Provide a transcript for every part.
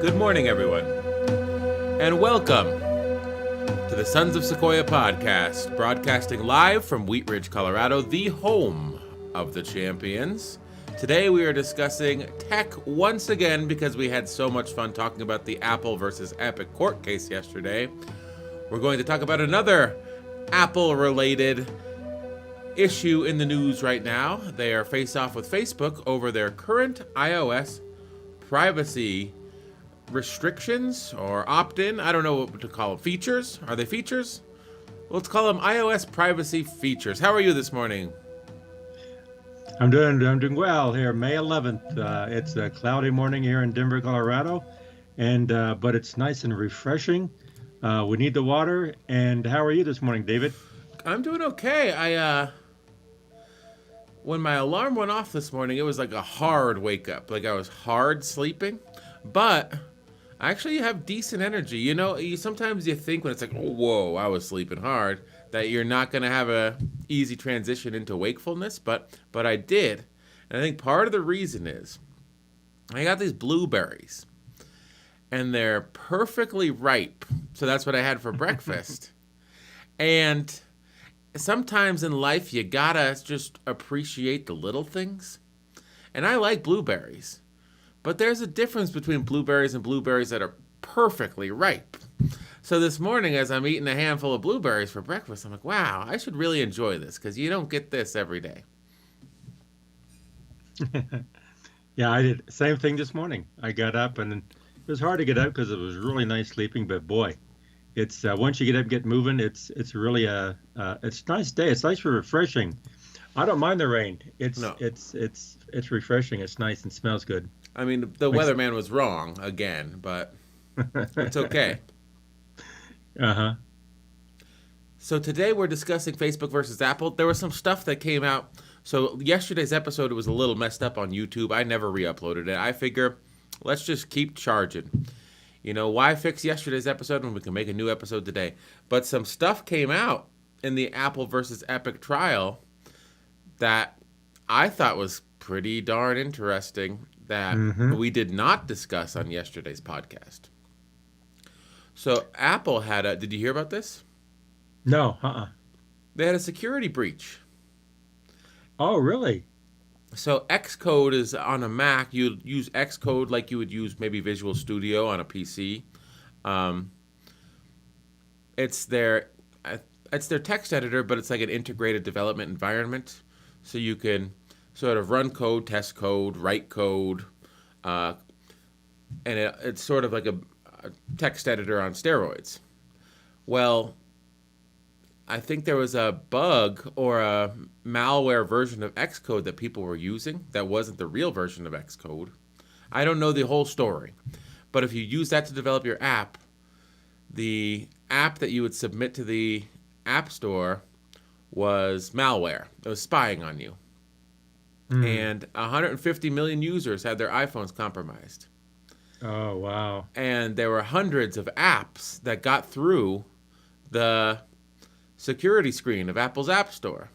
Good morning, everyone, and welcome to the Sons of Sequoia podcast, broadcasting live from Wheat Ridge, Colorado, the home of the champions. Today we are discussing tech once again because we had so much fun talking about the Apple versus Epic court case yesterday. We're going to talk about another Apple-related issue in the news right now. They are face off with Facebook over their current iOS privacy restrictions or opt-in. I don't know what to call them. Features? Are they features? Let's call them iOS privacy features. How are you this morning? I'm doing well here. May 11th. It's a cloudy morning here in Denver, Colorado, and but it's nice and refreshing. We need the water. And how are you this morning, David? I'm doing okay. When my alarm went off this morning, it was like a hard wake up. Like I was hard sleeping, but I actually have decent energy. You know, sometimes you think when it's like, oh, whoa, I was sleeping hard, that you're not going to have a easy transition into wakefulness, but I did. And I think part of the reason is I got these blueberries, and they're perfectly ripe. So that's what I had for breakfast. And sometimes in life, you gotta just appreciate the little things. And I like blueberries. But there's a difference between blueberries and blueberries that are perfectly ripe. So this morning, as I'm eating a handful of blueberries for breakfast, I'm like, wow, I should really enjoy this because you don't get this every day. Yeah, I did. Same thing this morning. I got up, and it was hard to get up because it was really nice sleeping. But boy, it's once you get up, get moving. It's really it's a nice day. It's nice for refreshing. I don't mind the rain. It's refreshing. It's nice and smells good. I mean, the weatherman was wrong again, but it's okay. Uh-huh. So today we're discussing Facebook versus Apple. There was some stuff that came out. So yesterday's episode was a little messed up on YouTube. I never re-uploaded it. I figure let's just keep charging. You know, why fix yesterday's episode when we can make a new episode today? But some stuff came out in the Apple versus Epic trial that I thought was pretty darn interesting that we did not discuss on yesterday's podcast. So Apple had did you hear about this? No, They had a security breach. Oh, really? So Xcode is on a Mac. You'd use Xcode like you would use maybe Visual Studio on a PC. It's their text editor, but it's like an integrated development environment. So you can sort of run code, test code, write code, and it's sort of like a text editor on steroids. Well, I think there was a bug or a malware version of Xcode that people were using that wasn't the real version of Xcode. I don't know the whole story, but if you use that to develop your app, the app that you would submit to the App Store was malware. It was spying on you. And 150 million users had their iPhones compromised. Oh, wow. And there were hundreds of apps that got through the security screen of Apple's App Store.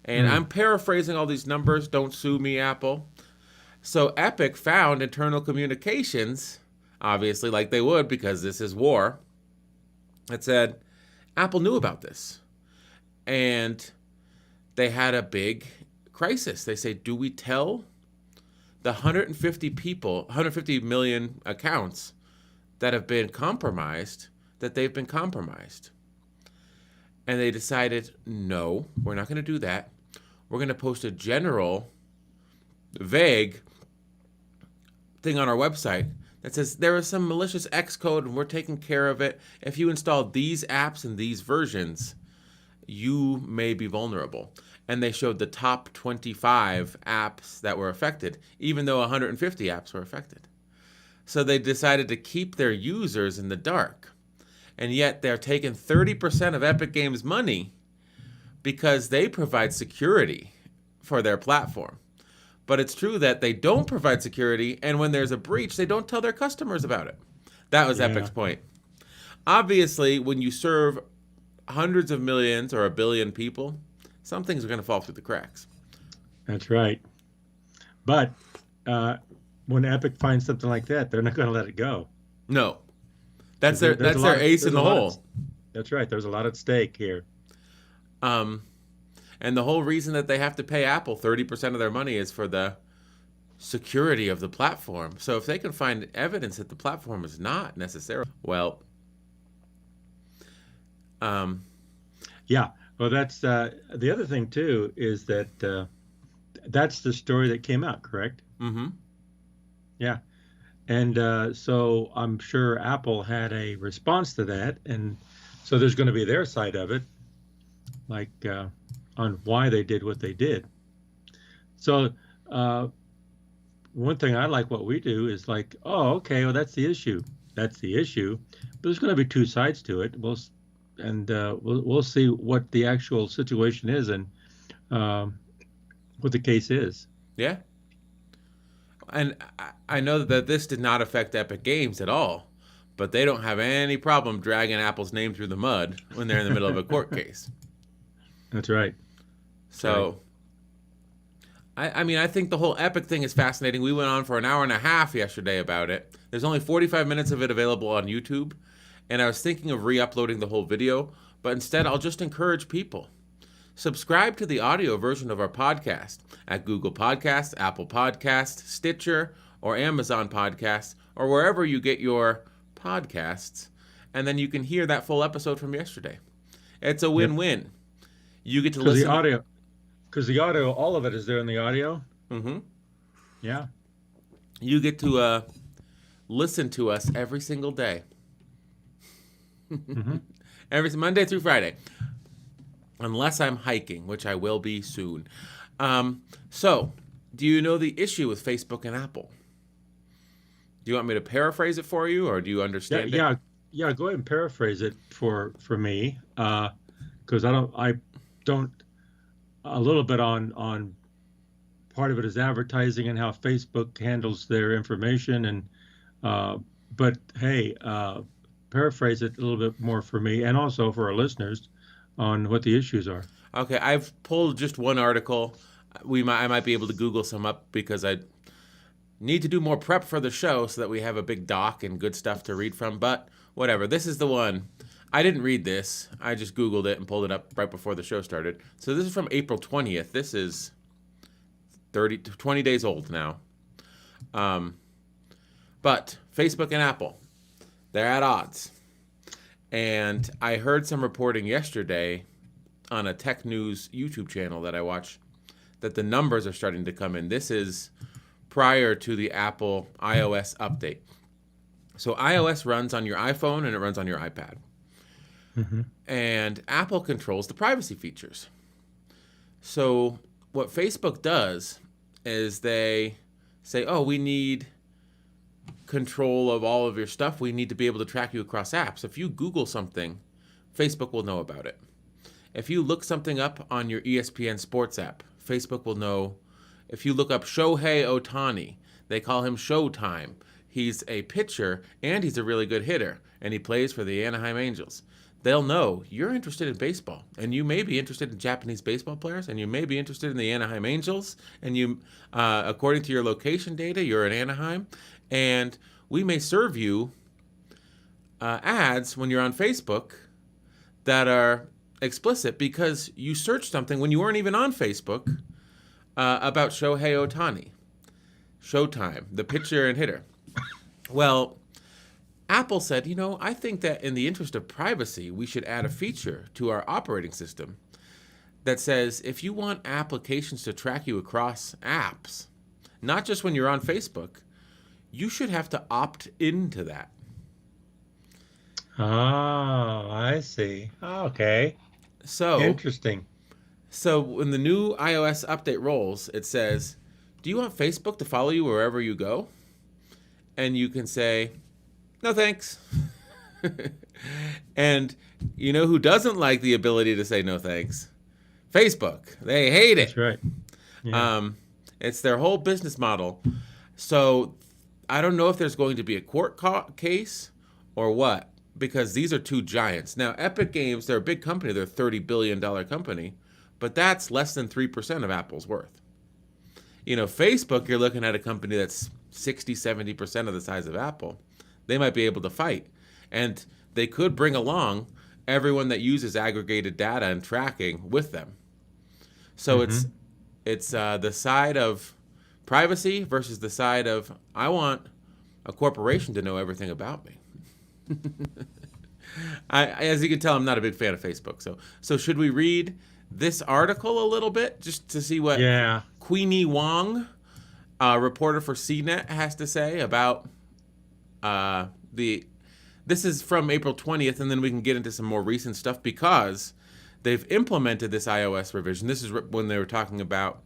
And I'm paraphrasing all these numbers. Don't sue me, Apple. So Epic found internal communications, obviously, like they would because this is war, that said Apple knew about this. And they had a big crisis. They say, do we tell the 150 million accounts that have been compromised that they've been compromised? And they decided, no, we're not going to do that. We're going to post a general, vague thing on our website that says there is some malicious Xcode and we're taking care of it. If you install these apps and these versions, you may be vulnerable. And they showed the top 25 apps that were affected, even though 150 apps were affected. So they decided to keep their users in the dark. And yet they're taking 30% of Epic Games' money because they provide security for their platform. But it's true that they don't provide security, and when there's a breach, they don't tell their customers about it. That was Epic's point. Obviously, when you serve hundreds of millions or a billion people, some things are going to fall through the cracks. That's right. But when Epic finds something like that, they're not going to let it go No, because that's their ace in the hole. that's right. There's a lot at stake here. Um, and the whole reason that they have to pay Apple 30% of their money is for the security of the platform. So if they can find evidence that the platform is not necessarily, well, um, Yeah. Well, that's the other thing too is that that's the story that came out, correct? mm-hmm. Yeah. And so I'm sure Apple had a response to that, and so there's going to be their side of it, like on why they did what they did. So uh, one thing I like what we do is like, oh, okay, well that's the issue. That's the issue. But there's going to be two sides to it. We'll see what the actual situation is and um, what the case is. Yeah. And I know that this did not affect Epic Games at all, but they don't have any problem dragging Apple's name through the mud when they're in the middle of a court case. That's right. That's right. So, I mean, I think the whole Epic thing is fascinating. We went on for an hour and a half yesterday about it. There's only 45 minutes of it available on YouTube, and I was thinking of re-uploading the whole video, but instead I'll just encourage people. Subscribe to the audio version of our podcast at Google Podcasts, Apple Podcasts, Stitcher, or Amazon Podcasts, or wherever you get your podcasts, and then you can hear that full episode from yesterday. It's a Yep. win-win. You get to Because listen. the audio, all of it is there in the audio. Mm-hmm. Yeah. You get to listen to us every single day, Hmm. every Monday through Friday, unless I'm hiking, which I will be soon. So, do you know the issue with Facebook and Apple? Do you want me to paraphrase it for you, or do you Yeah. understand it? Yeah. Go ahead and paraphrase it for me, because I don't. A little bit on part of it is advertising and how Facebook handles their information, and but hey, paraphrase it a little bit more for me and also for our listeners on what the issues are. Okay, I've pulled just one article. I might be able to Google some up because I need to do more prep for the show so that we have a big doc and good stuff to read from. But whatever, this is the one. I didn't read this. I just Googled it and pulled it up right before the show started. So this is from April 20th. This is 20 days old now. Um, but Facebook and Apple, they're at odds. And I heard some reporting yesterday on a tech news YouTube channel that I watch that the numbers are starting to come in. This is prior to the Apple iOS update. So iOS runs on your iPhone and it runs on your iPad. Hmm. And Apple controls the privacy features. So what Facebook does is they say, oh, we need control of all of your stuff. We need to be able to track you across apps. If you Google something, Facebook will know about it. If you look something up on your ESPN Sports app, Facebook will know. If you look up Shohei Ohtani, they call him Showtime. He's a pitcher and he's a really good hitter, and he plays for the Anaheim Angels. They'll know you're interested in baseball, and you may be interested in Japanese baseball players, and you may be interested in the Anaheim Angels, and you, according to your location data, you're in Anaheim, and we may serve you ads when you're on Facebook that are explicit because you searched something when you weren't even on Facebook about Shohei Ohtani, Showtime, the pitcher and hitter. Well, Apple said, I think that in the interest of privacy, we should add a feature to our operating system that says if you want applications to track you across apps, not just when you're on Facebook, you should have to opt into that. Oh, I see. Okay. So, Interesting. so when the new iOS update rolls, it says, do you want Facebook to follow you wherever you go? And you can say, no thanks. And you know who doesn't like the ability to say no thanks? Facebook. They hate it. That's right. Yeah. It's their whole business model. So I don't know if there's going to be a court case or what, because these are two giants. Now, Epic Games, they're a big company. They're a $30 billion company, but that's less than 3% of Apple's worth. Facebook, you're looking at a company that's 60, 70% of the size of Apple, they might be able to fight. And they could bring along everyone that uses aggregated data and tracking with them. So Mm-hmm. it's the side of privacy versus the side of I want a corporation to know everything about me. As you can tell, I'm not a big fan of Facebook. So should we read this article a little bit just to see what Yeah. Queenie Wong, reporter for CNET, has to say about the. This is from April 20th, and then we can get into some more recent stuff because they've implemented this iOS revision. This is when they were talking about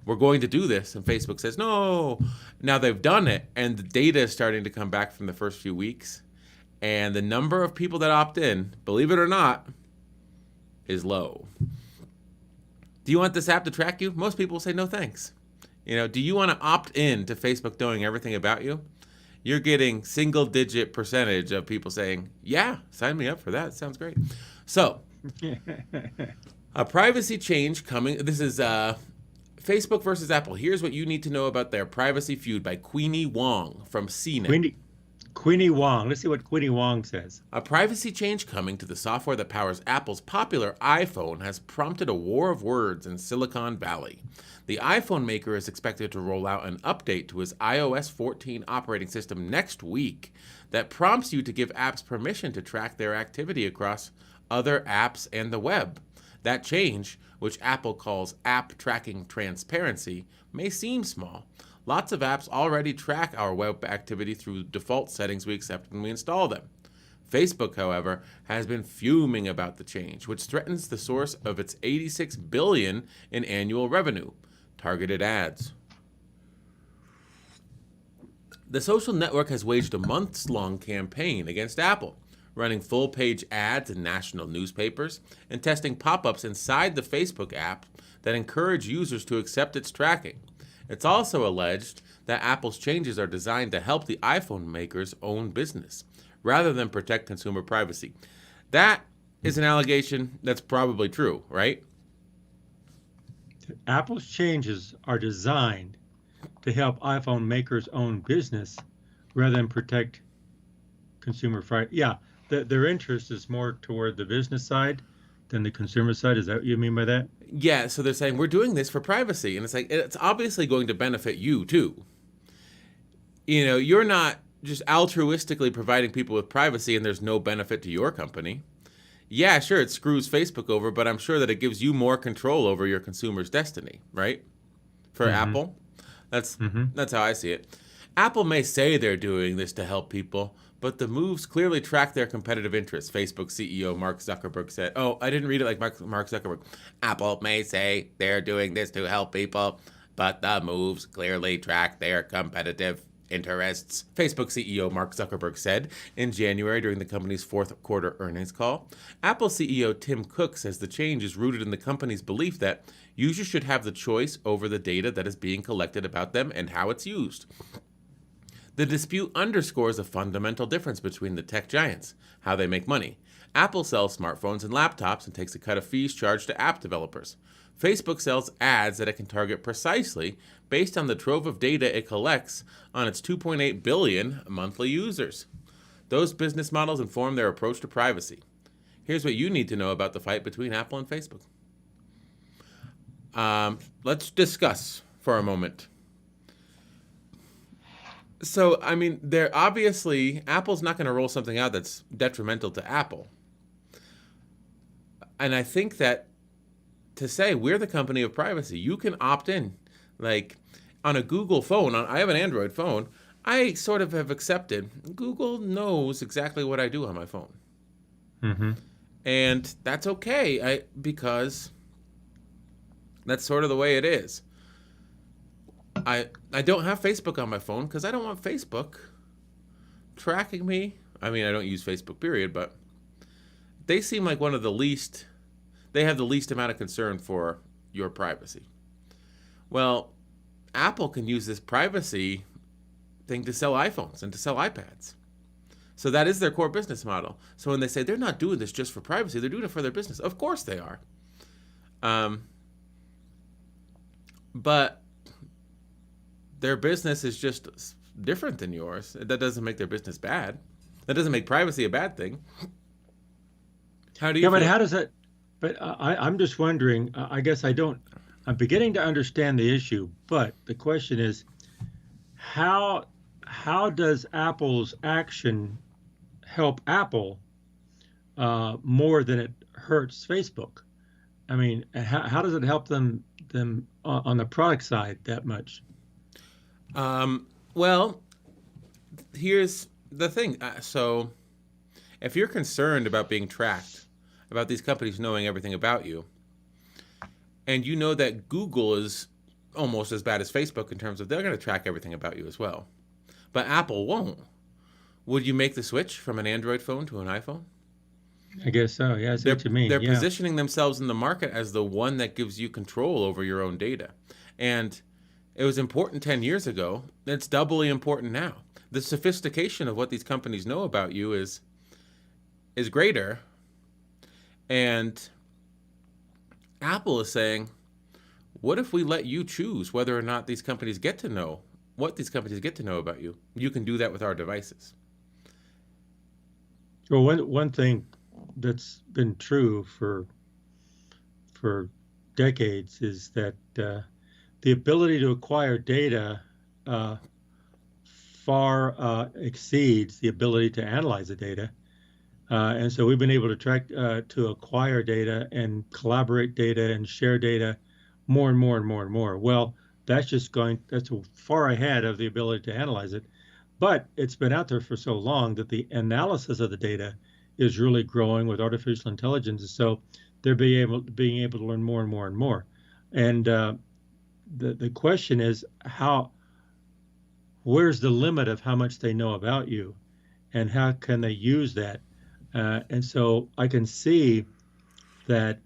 we're going to do this, and Facebook says no. Now they've done it, and the data is starting to come back from the first few weeks, and the number of people that opt in, believe it or not, is low. Do you want this app to track you? Most people say no thanks. Do you want to opt in to Facebook knowing everything about you? You're getting single-digit percentage of people saying, yeah, sign me up for that. Sounds great. So, a privacy change coming. This is Facebook versus Apple. Here's what you need to know about their privacy feud by Queenie Wong from CNET. Queenie Wong. Let's see what Queenie Wong says. A privacy change coming to the software that powers Apple's popular iPhone has prompted a war of words in Silicon Valley. The iPhone maker is expected to roll out an update to his iOS 14 operating system next week that prompts you to give apps permission to track their activity across other apps and the web. That change, which Apple calls App Tracking Transparency, may seem small. Lots of apps already track our web activity through default settings we accept when we install them. Facebook, however, has been fuming about the change, which threatens the source of its $86 billion in annual revenue, targeted ads. The social network has waged a months-long campaign against Apple, running full-page ads in national newspapers and testing pop-ups inside the Facebook app that encourage users to accept its tracking. It's also alleged that Apple's changes are designed to help the iPhone maker's own business, rather than protect consumer privacy. That is an allegation that's probably true, right? Apple's changes are designed to help iPhone makers' own business rather than protect consumer privacy. Yeah, their interest is more toward the business side than the consumer side. Is that what you mean by that? Yeah, so they're saying we're doing this for privacy, and it's like it's obviously going to benefit you too. You're not just altruistically providing people with privacy and there's no benefit to your company. Yeah, sure, it screws Facebook over, but I'm sure that it gives you more control over your consumer's destiny, right? For Apple, that's how I see it. Apple may say they're doing this to help people, but the moves clearly track their competitive interests, Facebook CEO Mark Zuckerberg said. Oh, I didn't read it like Mark Zuckerberg. Apple may say they're doing this to help people, but the moves clearly track their competitive interests, Facebook CEO Mark Zuckerberg said in January during the company's fourth quarter earnings call. Apple CEO Tim Cook says the change is rooted in the company's belief that users should have the choice over the data that is being collected about them and how it's used. The dispute underscores a fundamental difference between the tech giants, how they make money. Apple sells smartphones and laptops and takes a cut of fees charged to app developers. Facebook sells ads that it can target precisely based on the trove of data it collects on its 2.8 billion monthly users. Those business models inform their approach to privacy. Here's what you need to know about the fight between Apple and Facebook. Let's discuss for a moment. So, they're obviously, Apple's not going to roll something out that's detrimental to Apple. And I think that to say we're the company of privacy, you can opt in. Like on a Google phone, I have an Android phone, I sort of have accepted Google knows exactly what I do on my phone. And that's okay because that's sort of the way it is. I don't have Facebook on my phone because I don't want Facebook tracking me. I don't use Facebook, period, but they seem like they have the least amount of concern for your privacy. Well, Apple can use this privacy thing to sell iPhones and to sell iPads. So that is their core business model. So when they say they're not doing this just for privacy, they're doing it for their business. Of course they are. But their business is just different than yours. That doesn't make their business bad. That doesn't make privacy a bad thing. How do you Yeah, but feel? how does that? But I'm just wondering. I guess I don't. I'm beginning to understand the issue, but the question is, how how does Apple's action help Apple more than it hurts Facebook? I mean, how does it help them on the product side that much? Well, here's the thing. So, if you're concerned about being tracked, about these companies knowing everything about you, and you know that Google is almost as bad as Facebook in terms of they're going to track everything about you as well, but Apple won't. Would you make the switch from an Android phone to an iPhone? I guess so. Yeah, I see They're what you mean. they're Yeah. positioning themselves in the market as the one that gives you control over your own data. And it was important 10 years ago. It's doubly important now. The sophistication of what these companies know about you is greater, and Apple is saying, what if we let you choose whether or not these companies get to know what these companies get to know about you? You can do that with our devices. Well, one thing that's been true for decades is that the ability to acquire data uh, far exceeds the ability to analyze the data. And so we've been able to to acquire data and collaborate data and share data more and more and more and more. Well, that's far ahead of the ability to analyze it. But it's been out there for so long that the analysis of the data is really growing with artificial intelligence. So they're being able to learn more and more and more. And the question is where's the limit of how much they know about you, and how can they use that? And so I can see that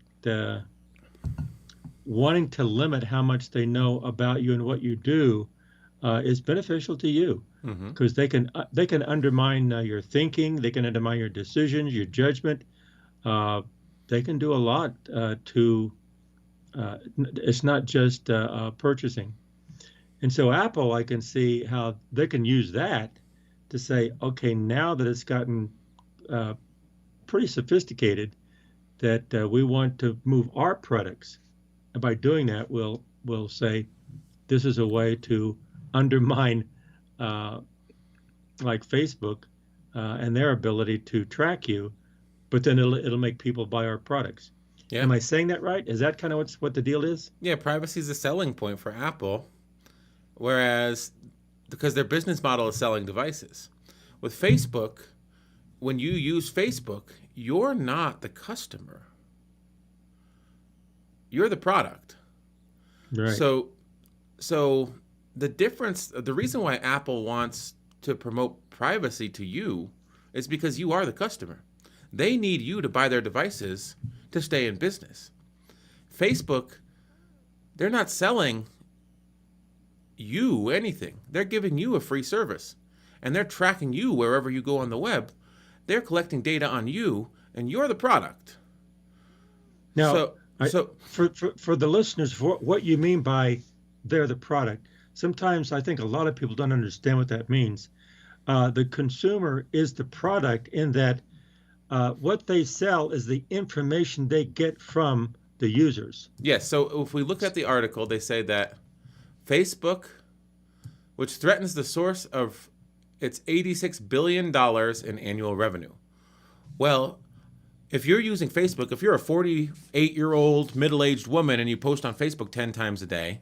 wanting to limit how much they know about you and what you do is beneficial to you, Mm-hmm. because they can undermine your thinking, they can undermine your decisions, your judgment. Uh, they can do a lot to. It's not just purchasing. And so Apple, I can see how they can use that to say, okay, now that it's gotten uh, pretty sophisticated, that we want to move our products. And by doing that, we'll say this is a way to undermine, uh, like Facebook, and their ability to track you, but then it'll make people buy our products. Yeah. Am I saying that right? Is that kind of what the deal is? Yeah, privacy is a selling point for Apple, whereas because their business model is selling devices. With Facebook, when you use Facebook, you're not the customer. You're the product. Right. So so the reason why Apple wants to promote privacy to you is because you are the customer. They need you to buy their devices to stay in business. Facebook, they're not selling you anything. They're giving you a free service. And they're tracking you wherever you go on the web. They're collecting data on you, and you're the product. Now, So so for the listeners, for what you mean by they're the product, sometimes I think a lot of people don't understand what that means. The consumer is the product in that what they sell is the information they get from the users. yes, so if we look at the article, they say that Facebook, which threatens the source of its $86 billion in annual revenue. Well, if you're using Facebook, if you're a 48-year-old middle-aged woman and you post on Facebook 10 times a day,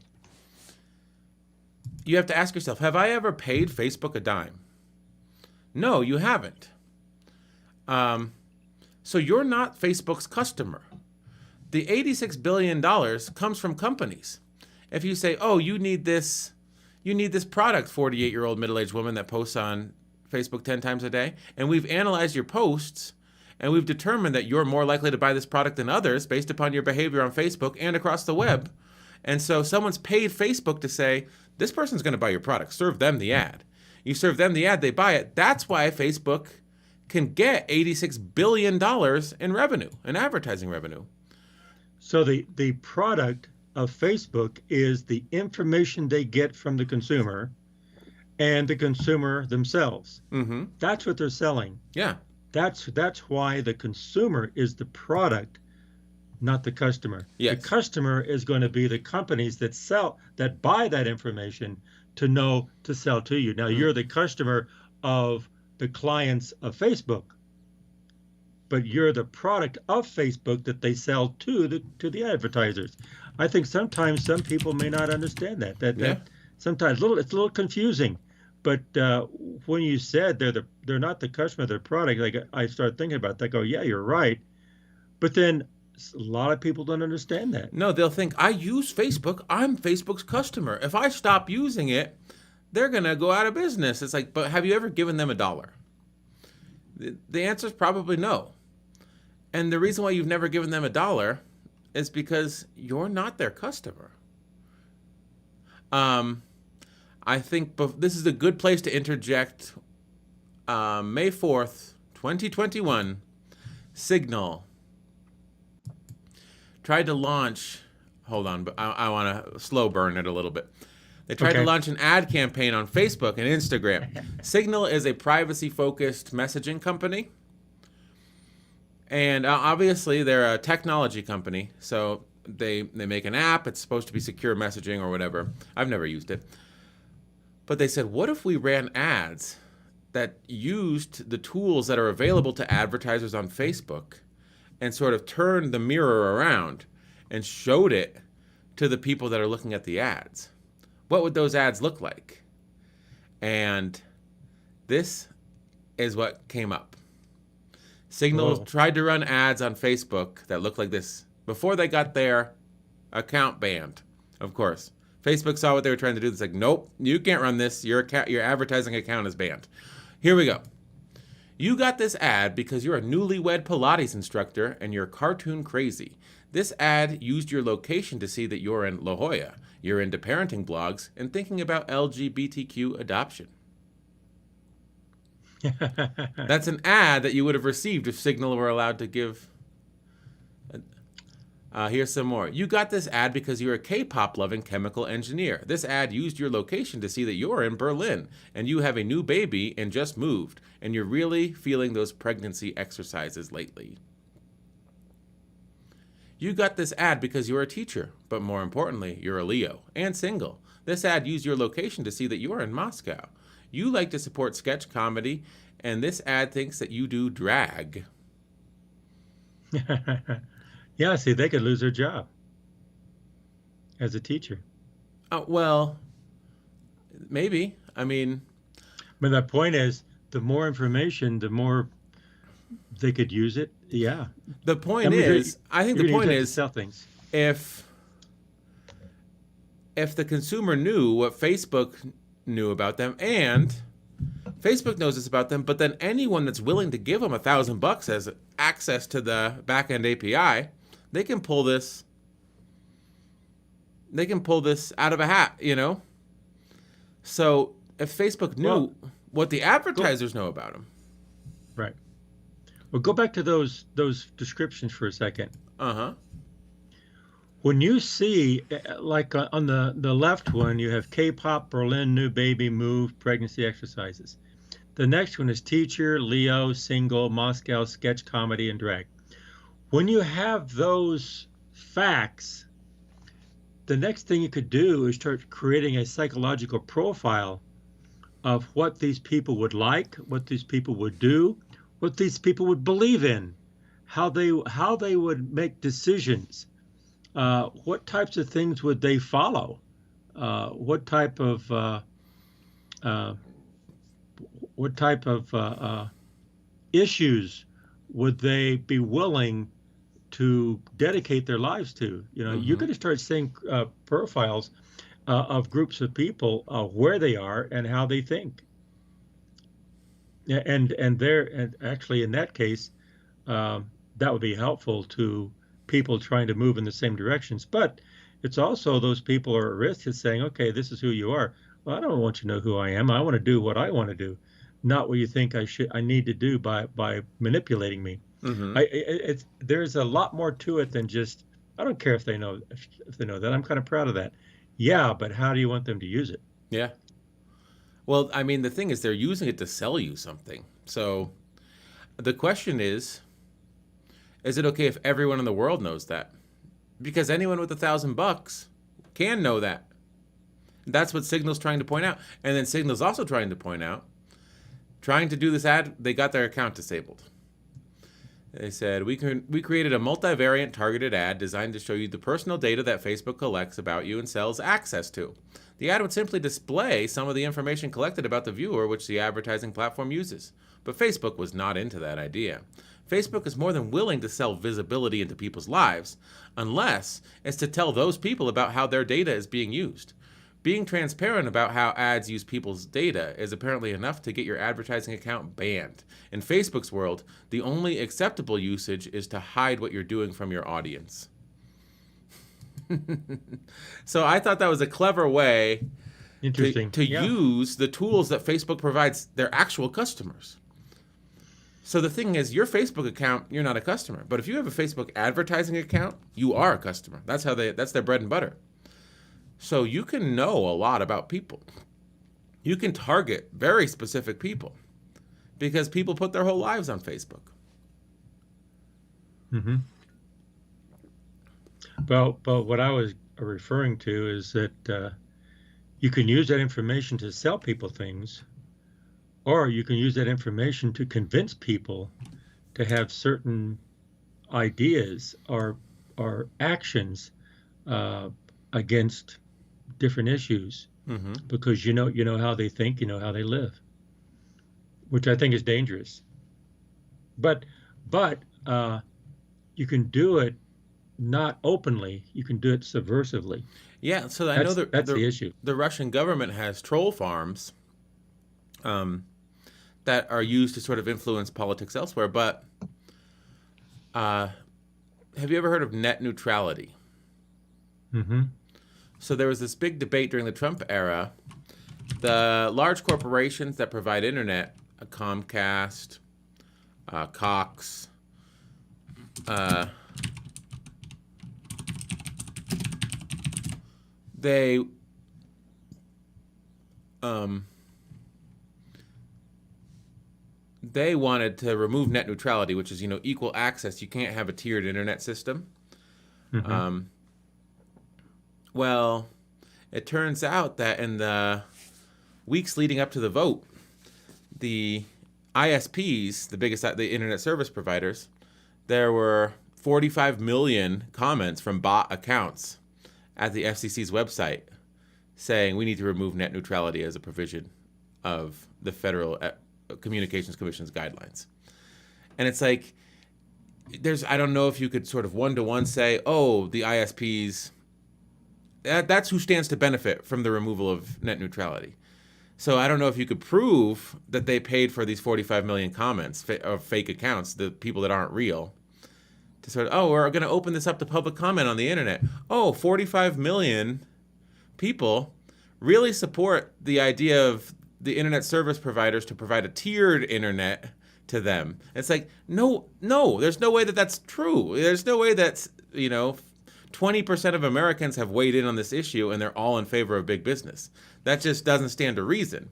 you have to ask yourself, have I ever paid Facebook a dime? No, you haven't. So you're not Facebook's customer. The $86 billion comes from companies. If you say, oh, you need this product, 48-year-old middle-aged woman that posts on Facebook 10 times a day, and we've analyzed your posts, and we've determined that you're more likely to buy this product than others based upon your behavior on Facebook and across the web. And so someone's paid Facebook to say, this person's going to buy your product. Serve them the ad. You serve them the ad, they buy it. That's why Facebook can get $86 billion in revenue, in advertising revenue. So the product of Facebook is the information they get from the consumer, and the consumer themselves. Mm-hmm. That's what they're selling. Yeah. That's why the consumer is the product, not the customer. The Yes. customer is going to be the companies that buy that information to know to sell to you. Now Mm. you're the customer of the clients of Facebook, but you're the product of Facebook that they sell to the advertisers. I think sometimes some people may not understand that. That Yeah. that sometimes it's a little confusing. But when you said they're not the customer, they're product, like I start thinking about that. I go, yeah, you're right. But then a lot of people don't understand that. No, they'll think I use Facebook. I'm Facebook's customer. If I stop using it, they're gonna go out of business. It's like, but have you ever given them $1? The answer is probably no. And the reason why you've never given them $1 is because you're not their customer. Um, I think this is a good place to interject. May 4th, 2021, Signal tried to launch. Hold on, but I want to slow burn it a little bit. They tried to Okay. launch an ad campaign on Facebook and Instagram. Signal is a privacy-focused messaging company. And obviously, they're a technology company. So they make an app. It's supposed to be secure messaging or whatever. I've never used it. But they said, what if we ran ads that used the tools that are available to advertisers on Facebook and sort of turned the mirror around and showed it to the people that are looking at the ads? What would those ads look like? And this is what came up. Signal Whoa. tried to run ads on Facebook that looked like this before they got their account banned, of course. Facebook saw what they were trying to do. It's like, nope, you can't run this. Your advertising account is banned. Here we go. You got this ad because you're a newlywed Pilates instructor and you're cartoon crazy. This ad used your location to see that you're in La Jolla. You're into parenting blogs and thinking about LGBTQ adoption. That's an ad that you would have received if Signal were allowed to give. Here's some more. You got this ad because you're a K-pop loving chemical engineer. This ad used your location to see that you're in Berlin and you have a new baby and just moved and you're really feeling those pregnancy exercises lately. You got this ad because you're a teacher, but more importantly, you're a Leo and single. This ad used your location to see that you're in Moscow. You like to support sketch comedy, and this ad thinks that you do drag. Yeah, see, they could lose their job as a teacher. Well, maybe. I mean, But the point is, the more information, the more they could use it. Yeah. the point I mean, is, I think you're the gonna point use that to is, sell things. if the consumer knew what Facebook knew about them, and Facebook knows this about them, but then anyone that's willing to give them $1,000 as access to the backend API, they can pull this. They can pull this out of a hat, you know. So if Facebook knew Well, what the advertisers know about them, Right. Well, go back to those descriptions for a second. uh-huh, When you see, like on the left one, you have K-pop, Berlin, new baby, move, pregnancy exercises. The next one is teacher, Leo, single, Moscow, sketch comedy, and drag. When you have those facts, the next thing you could do is start creating a psychological profile of what these people would like, what these people would do, what these people would believe in, how they would make decisions, what types of things would they follow, what type of issues would they be willing to dedicate their lives to. You're going to start seeing profiles of groups of people, where they are and how they think. And actually in that case, that would be helpful to people trying to move in the same directions. But it's also those people are at risk of saying, okay, this is who you are. Well, I don't want you to know who I am. I want to do what I want to do, not what you think I need to do by manipulating me. mm-hmm. There's a lot more to it than just, I don't care if they know that. I'm kind of proud of that. Yeah, but how do you want them to use it? Yeah. Well, I mean, the thing is, they're using it to sell you something. So the question is it okay if everyone in the world knows that? Because anyone with $1,000 can know that. That's what Signal's trying to point out. And then Signal's also trying to point out, trying to do this ad, they got their account disabled. They said, we created a multivariant targeted ad designed to show you the personal data that Facebook collects about you and sells access to. The ad would simply display some of the information collected about the viewer, which the advertising platform uses. But Facebook was not into that idea. Facebook is more than willing to sell visibility into people's lives, unless it's to tell those people about how their data is being used. Being transparent about how ads use people's data is apparently enough to get your advertising account banned. In Facebook's world, the only acceptable usage is to hide what you're doing from your audience. So I thought that was a clever way Interesting. to Yeah. use the tools that Facebook provides their actual customers. So the thing is, your Facebook account, you're not a customer. But if you have a Facebook advertising account, you are a customer. That's their bread and butter. So you can know a lot about people. You can target very specific people because people put their whole lives on Facebook. Hmm. Well, but what I was referring to is that you can use that information to sell people things, or you can use that information to convince people to have certain ideas or actions against different issues, Mm-hmm. because you know how they think, you know how they live, which I think is dangerous. But you can do it not openly. You can do it subversively. Yeah, so I know That's the issue. the Russian government has troll farms that are used to sort of influence politics elsewhere. But have you ever heard of net neutrality? Hmm. So there was this big debate during the Trump era. The large corporations that provide internet, Comcast, Cox, they they wanted to remove net neutrality, which is equal access. You can't have a tiered internet system. Hmm. Well, it turns out that in the weeks leading up to the vote, the ISPs, the internet service providers, there were 45 million comments from bot accounts at the FCC's website saying we need to remove net neutrality as a provision of the Federal Communications Commission's guidelines. And it's like, I don't know if you could sort of one-to-one say, oh, the ISPs, that's who stands to benefit from the removal of net neutrality. So I don't know if you could prove that they paid for these 45 million comments of fake accounts, the people that aren't real, to sort of, oh, we're going to open this up to public comment on the internet. Oh, 45 million people really support the idea of the internet service providers to provide a tiered internet to them. It's like, no, there's no way that that's true. There's no way that's, 20% of Americans have weighed in on this issue and they're all in favor of big business. That just doesn't stand to reason.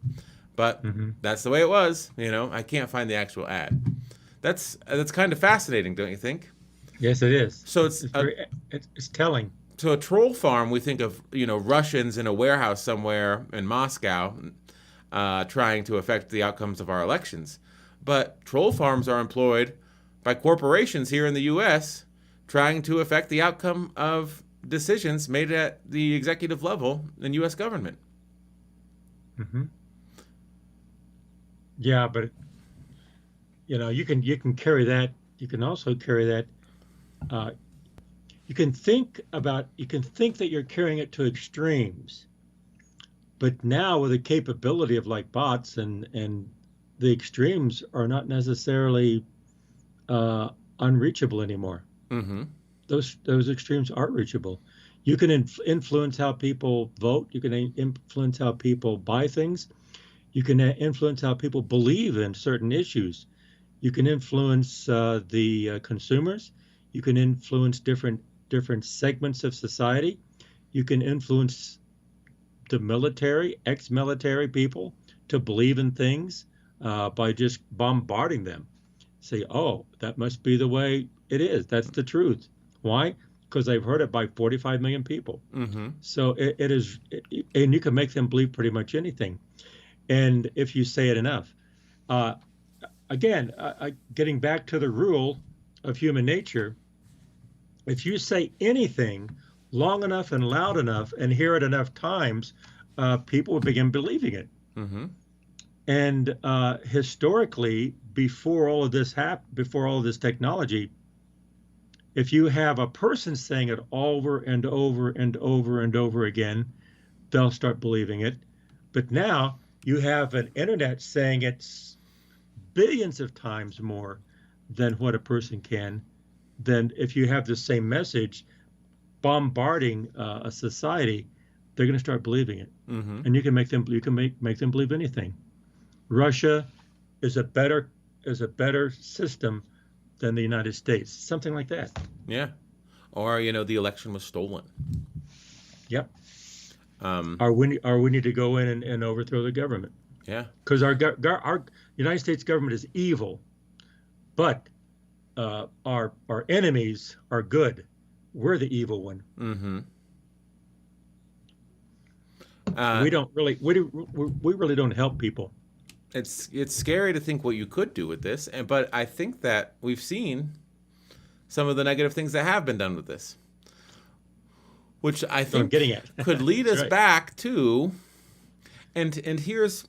But that's the way it was. I can't find the actual ad. That's kind of fascinating, don't you think? Yes, it is. So it's telling. So a troll farm, we think of, Russians in a warehouse somewhere in Moscow trying to affect the outcomes of our elections. But troll farms are employed by corporations here in the U.S. trying to affect the outcome of decisions made at the executive level in U.S. government. Hmm. Yeah, but you can carry that. You can also carry that. You can think that you're carrying it to extremes, but now with the capability of like bots and the extremes are not necessarily unreachable anymore. Mm-hmm. Those extremes are reachable. You can influence how people vote. You can influence how people buy things. You can influence how people believe in certain issues. You can influence the consumers. You can influence different segments of society. You can influence the military, ex-military people to believe in things by just bombarding them. Say, oh, that must be the way it is. That's the truth. Why? Because they've heard it by 45 million people. Mm-hmm. So it is, and you can make them believe pretty much anything. And if you say it enough, uh, again, getting back to the rule of human nature, if you say anything long enough and loud enough and hear it enough times, people will begin believing it. Mm-hmm. And historically, before all of this technology, if you have a person saying it over and over and over and over again, they'll start believing it. But now you have an internet saying it's billions of times more than what a person can. Then if you have the same message bombarding a society, they're going to start believing it. Mm-hmm. And you can make them believe anything. Russia is a better system than the United States, something like that. Yeah. Or, the election was stolen. Yep. Or we need to go in and overthrow the government. Yeah. Because our United States government is evil, but our enemies are good. We're the evil one. Mm-hmm. We really don't help people. It's scary to think what you could do with this, but I think that we've seen some of the negative things that have been done with this, which I think could lead us back to, and here's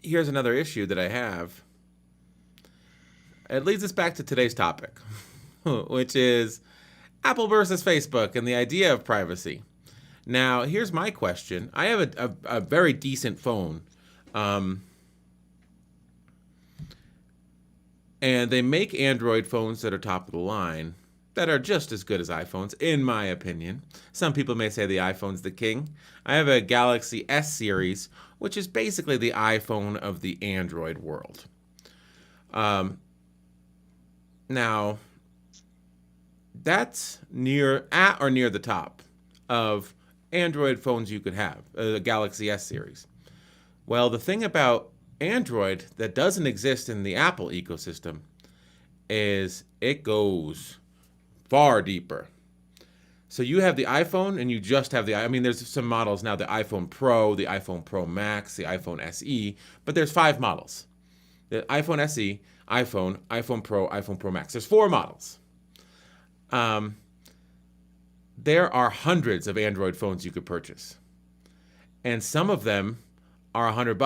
another issue that I have. It leads us back to today's topic, which is Apple versus Facebook and the idea of privacy. Now, here's my question. I have a very decent phone. And they make Android phones that are top of the line that are just as good as iPhones, in my opinion. Some people may say the iPhone's the king. I have a Galaxy S series, which is basically the iPhone of the Android world. Now, that's at or near the top of Android phones you could have, the Galaxy S series. Well, the thing about Android that doesn't exist in the Apple ecosystem is it goes far deeper. So you have the iPhone and you just have there's some models now, the iPhone Pro, the iPhone Pro Max, the iPhone SE, but there's 5 models. The iPhone SE, iPhone Pro, iPhone Pro Max. There's 4 models. There are hundreds of Android phones you could purchase. And some of them are $100.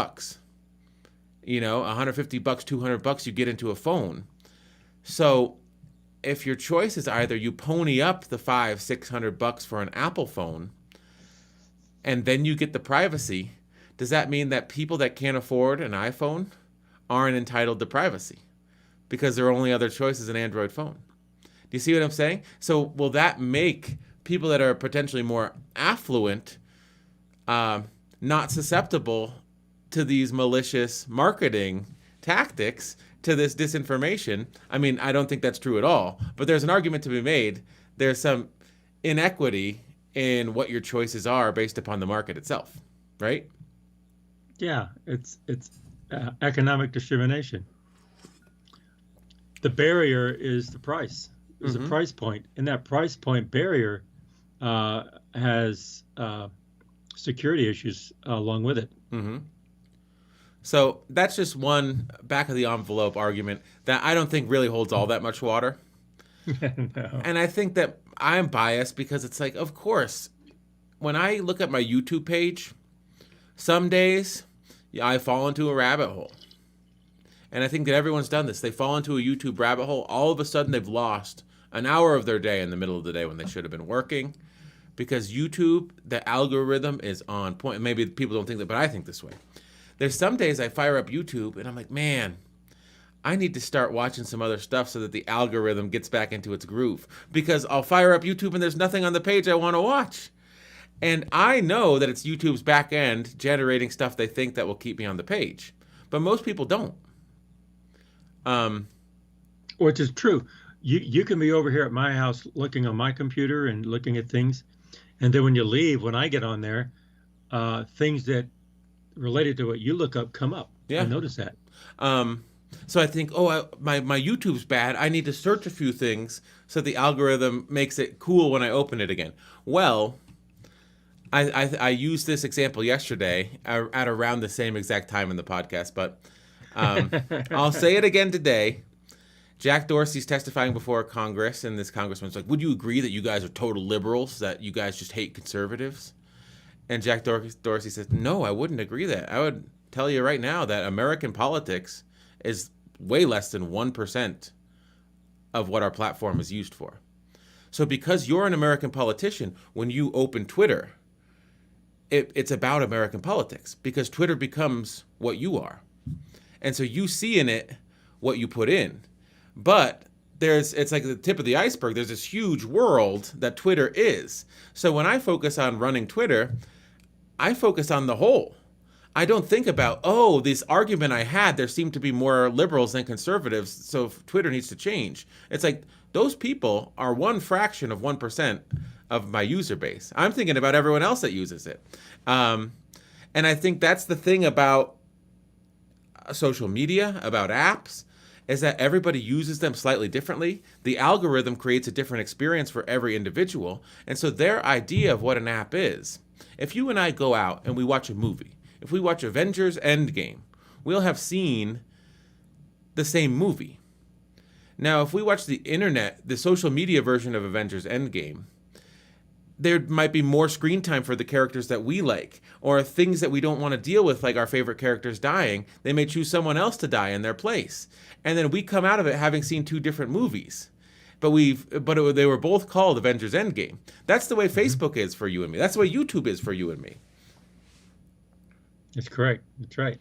$150, $200, you get into a phone. So if your choice is either you pony up the $500-$600 for an Apple phone, and then you get the privacy, does that mean that people that can't afford an iPhone aren't entitled to privacy because their only other choice is an Android phone? Do you see what I'm saying? So will that make people that are potentially more affluent not susceptible to these malicious marketing tactics, to this disinformation? I mean, I don't think that's true at all, but there's an argument to be made. There's some inequity in what your choices are based upon the market itself, right? Yeah, it's economic discrimination. The barrier is the price. There's a price point, and that price point barrier has security issues along with it. Mm-hmm. So that's just one back of the envelope argument that I don't think really holds all that much water. No. And I think that I'm biased because it's like, of course, when I look at my YouTube page, some days I fall into a rabbit hole. And I think that everyone's done this. They fall into a YouTube rabbit hole. All of a sudden, they've lost an hour of their day in the middle of the day when they should have been working. Because YouTube, the algorithm is on point. Maybe people don't think that, but I think this way. There's some days I fire up YouTube and I'm like, man, I need to start watching some other stuff so that the algorithm gets back into its groove. Because I'll fire up YouTube and there's nothing on the page I want to watch. And I know that it's YouTube's back end generating stuff they think that will keep me on the page. But most people don't. Which is true. You can be over here at my house looking on my computer and looking at things. And then when you leave, when I get on there, things that related to what you look up come up. I Yeah. noticed that. Um, so I think, oh, my YouTube's bad. I need to search a few things so the algorithm makes it cool when I open it again. Well, I used this example yesterday at around the same exact time in the podcast, but I'll say it again today. Jack Dorsey's testifying before Congress, and this congressman's like, would you agree that you guys are total liberals, that you guys just hate conservatives? And Jack Dorsey says, no, I wouldn't agree that. I would tell you right now that American politics is way less than 1% of what our platform is used for. So because you're an American politician, when you open Twitter, it's about American politics because Twitter becomes what you are. And so you see in it what you put in. But it's like the tip of the iceberg. There's this huge world that Twitter is. So when I focus on running Twitter, I focus on the whole. I don't think about, oh, this argument I had, there seemed to be more liberals than conservatives, so Twitter needs to change. It's like those people are one fraction of 1% of my user base. I'm thinking about everyone else that uses it. And I think that's the thing about social media, about apps, is that everybody uses them slightly differently. The algorithm creates a different experience for every individual. And so their idea of what an app is, if you and I go out and we watch a movie, if we watch Avengers Endgame, we'll have seen the same movie. Now, if we watch the internet, the social media version of Avengers Endgame, there might be more screen time for the characters that we like, or things that we don't want to deal with, like our favorite characters dying. They may choose someone else to die in their place. And then we come out of it having seen two different movies. But they were both called Avengers Endgame. That's the way Facebook is for you and me. That's the way YouTube is for you and me. That's correct. That's right.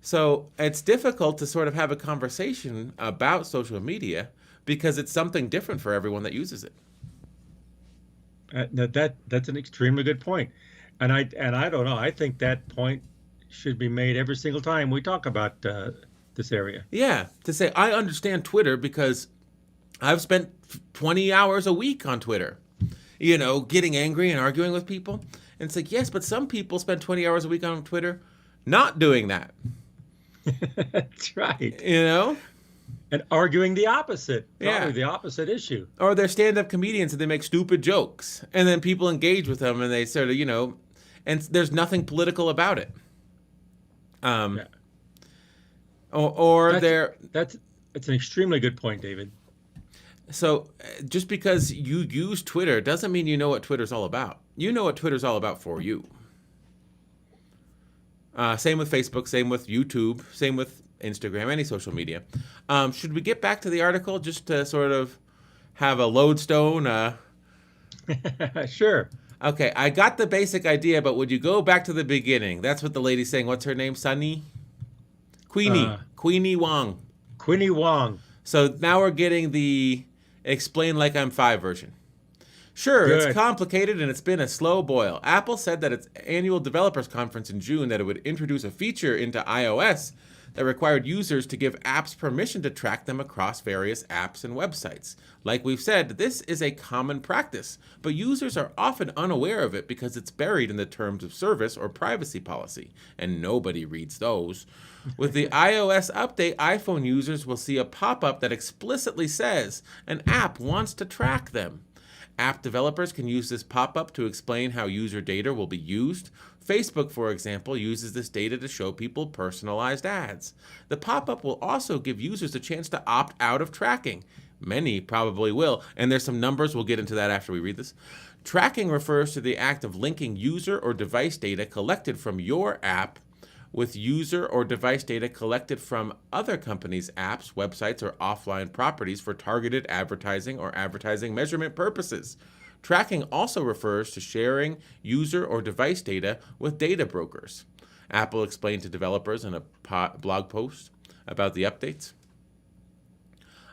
So it's difficult to sort of have a conversation about social media because it's something different for everyone that uses it. That's an extremely good point, and I don't know. I think that point should be made every single time we talk about this area. Yeah, to say I understand Twitter because I've spent 20 hours a week on Twitter, getting angry and arguing with people. And it's like, yes, but some people spend 20 hours a week on Twitter not doing that. That's right. And arguing the opposite, probably the opposite issue. Or they're stand-up comedians and they make stupid jokes, and then people engage with them, and they sort of, and there's nothing political about it. Yeah. Or that's an extremely good point, David. So just because you use Twitter doesn't mean you know what Twitter's all about. You know what Twitter's all about for you. Same with Facebook, same with YouTube, same with Instagram, any social media. Should we get back to the article just to sort of have a lodestone? Sure. Okay, I got the basic idea, but would you go back to the beginning? That's what the lady's saying. What's her name? Sunny? Queenie Wong. Queenie Wong. So now we're getting the explain like I'm 5 version. Sure, Good. It's complicated and it's been a slow boil. Apple said that its annual developers conference in June that it would introduce a feature into iOS that required users to give apps permission to track them across various apps and websites. Like we've said, this is a common practice, but users are often unaware of it because it's buried in the terms of service or privacy policy, and nobody reads those. With the iOS update, iPhone users will see a pop-up that explicitly says an app wants to track them. App developers can use this pop-up to explain how user data will be used. Facebook, for example, uses this data to show people personalized ads. The pop-up will also give users a chance to opt out of tracking. Many probably will, and there's some numbers. We'll get into that after we read this. Tracking refers to the act of linking user or device data collected from your app with user or device data collected from other companies' apps, websites, or offline properties for targeted advertising or advertising measurement purposes. Tracking also refers to sharing user or device data with data brokers. Apple explained to developers in a blog post about the updates.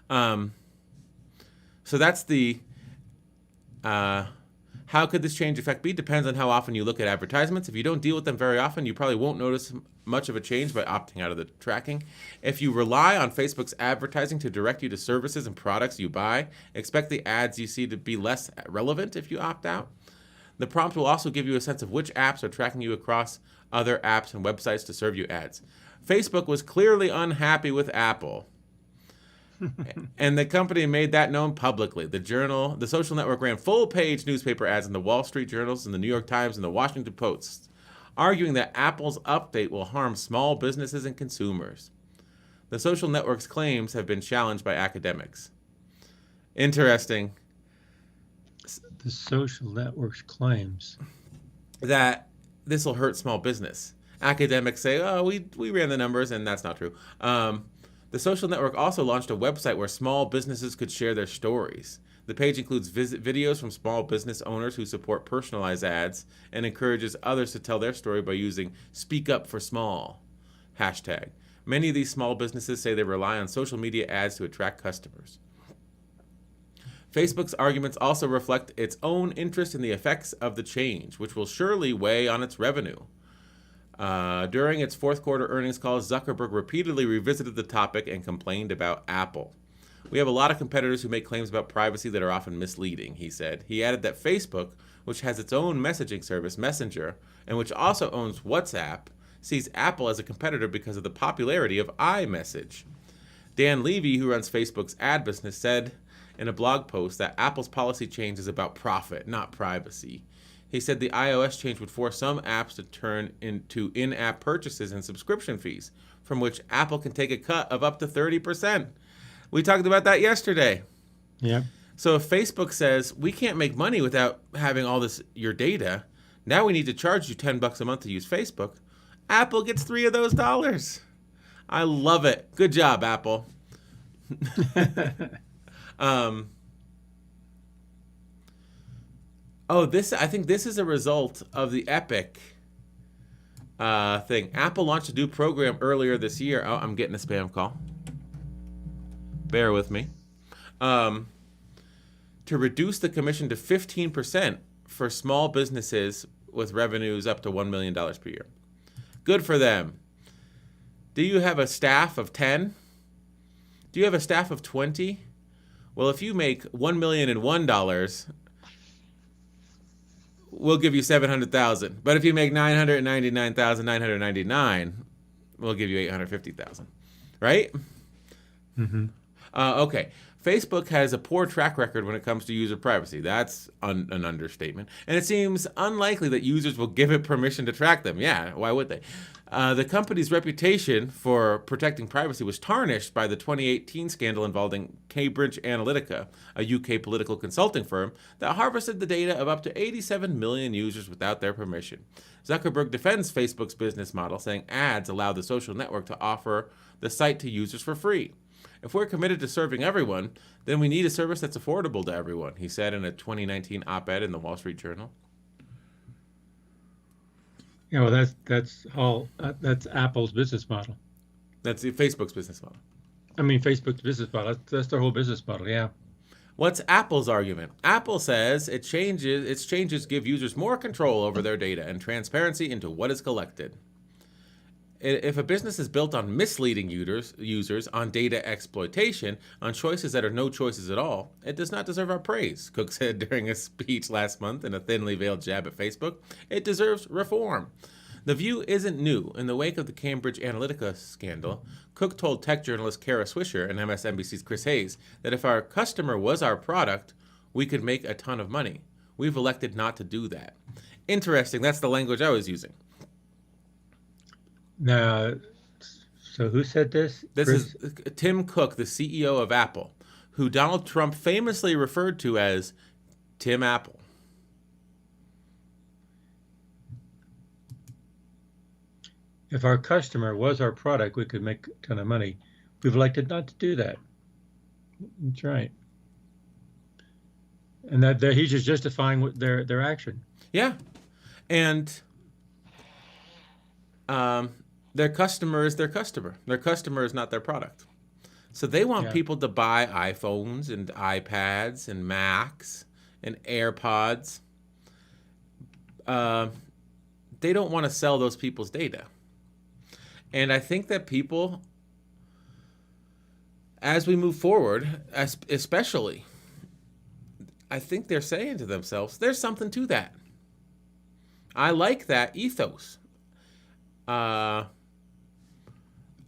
So that's the how could this change effect be? Depends on how often you look at advertisements. If you don't deal with them very often, you probably won't notice much of a change by opting out of the tracking. If you rely on Facebook's advertising to direct you to services and products you buy, expect the ads you see to be less relevant if you opt out. The prompt will also give you a sense of which apps are tracking you across other apps and websites to serve you ads. Facebook was clearly unhappy with Apple. And the company made that known publicly. The social network ran full-page newspaper ads in the Wall Street Journals, and the New York Times, and the Washington Post, arguing that Apple's update will harm small businesses and consumers. The social network's claims have been challenged by academics. Interesting. The social network's claims that this will hurt small business. Academics say, oh, we ran the numbers, and that's not true. The social network also launched a website where small businesses could share their stories. The page includes videos from small business owners who support personalized ads and encourages others to tell their story by using Speak Up for Small hashtag. Many of these small businesses say they rely on social media ads to attract customers. Facebook's arguments also reflect its own interest in the effects of the change, which will surely weigh on its revenue. During its fourth quarter earnings call, Zuckerberg repeatedly revisited the topic and complained about Apple. We have a lot of competitors who make claims about privacy that are often misleading, he said. He added that Facebook, which has its own messaging service, Messenger, and which also owns WhatsApp, sees Apple as a competitor because of the popularity of iMessage. Dan Levy, who runs Facebook's ad business, said in a blog post that Apple's policy change is about profit, not privacy. He said the iOS change would force some apps to turn into in-app purchases and subscription fees, from which Apple can take a cut of up to 30%. We talked about that yesterday. Yeah. So if Facebook says, we can't make money without having all this, your data, now we need to charge you $10 a month to use Facebook, Apple gets $3 of those dollars. I love it. Good job, Apple. I think this is a result of the Epic thing. Apple launched a new program earlier this year. Oh, I'm getting a spam call. Bear with me. To reduce the commission to 15% for small businesses with revenues up to $1 million per year. Good for them. Do you have a staff of 10? Do you have a staff of 20? Well, if you make $1,001,001, we'll give you $700,000. But if you make $999,999, we'll give you $850,000. Right? Mm-hmm. Okay. Facebook has a poor track record when it comes to user privacy. That's an understatement. And it seems unlikely that users will give it permission to track them. Yeah, why would they? The company's reputation for protecting privacy was tarnished by the 2018 scandal involving Cambridge Analytica, a UK political consulting firm that harvested the data of up to 87 million users without their permission. Zuckerberg defends Facebook's business model, saying ads allow the social network to offer the site to users for free. If we're committed to serving everyone, then we need a service that's affordable to everyone, he said in a 2019 op-ed in the Wall Street Journal. Yeah, well, that's Apple's business model. That's Facebook's business model. I mean, Facebook's business model. That's their whole business model. Yeah. What's Apple's argument? Apple says its changes give users more control over their data and transparency into what is collected. If a business is built on misleading users, on data exploitation, on choices that are no choices at all, it does not deserve our praise, Cook said during a speech last month in a thinly veiled jab at Facebook. It deserves reform. The view isn't new. In the wake of the Cambridge Analytica scandal, Cook told tech journalist Kara Swisher and MSNBC's Chris Hayes that if our customer was our product, we could make a ton of money. We've elected not to do that. Interesting. That's the language I was using. Now, so who said this? This is Tim Cook, the CEO of Apple, who Donald Trump famously referred to as Tim Apple. If our customer was our product, we could make a ton of money. We've elected not to do that. That's right. And that he's just justifying their action. Yeah. And their customer is their customer. Their customer is not their product. So they want people to buy iPhones and iPads and Macs and AirPods. They don't want to sell those people's data. And I think that people, as we move forward, especially, I think they're saying to themselves, there's something to that. I like that ethos. Uh,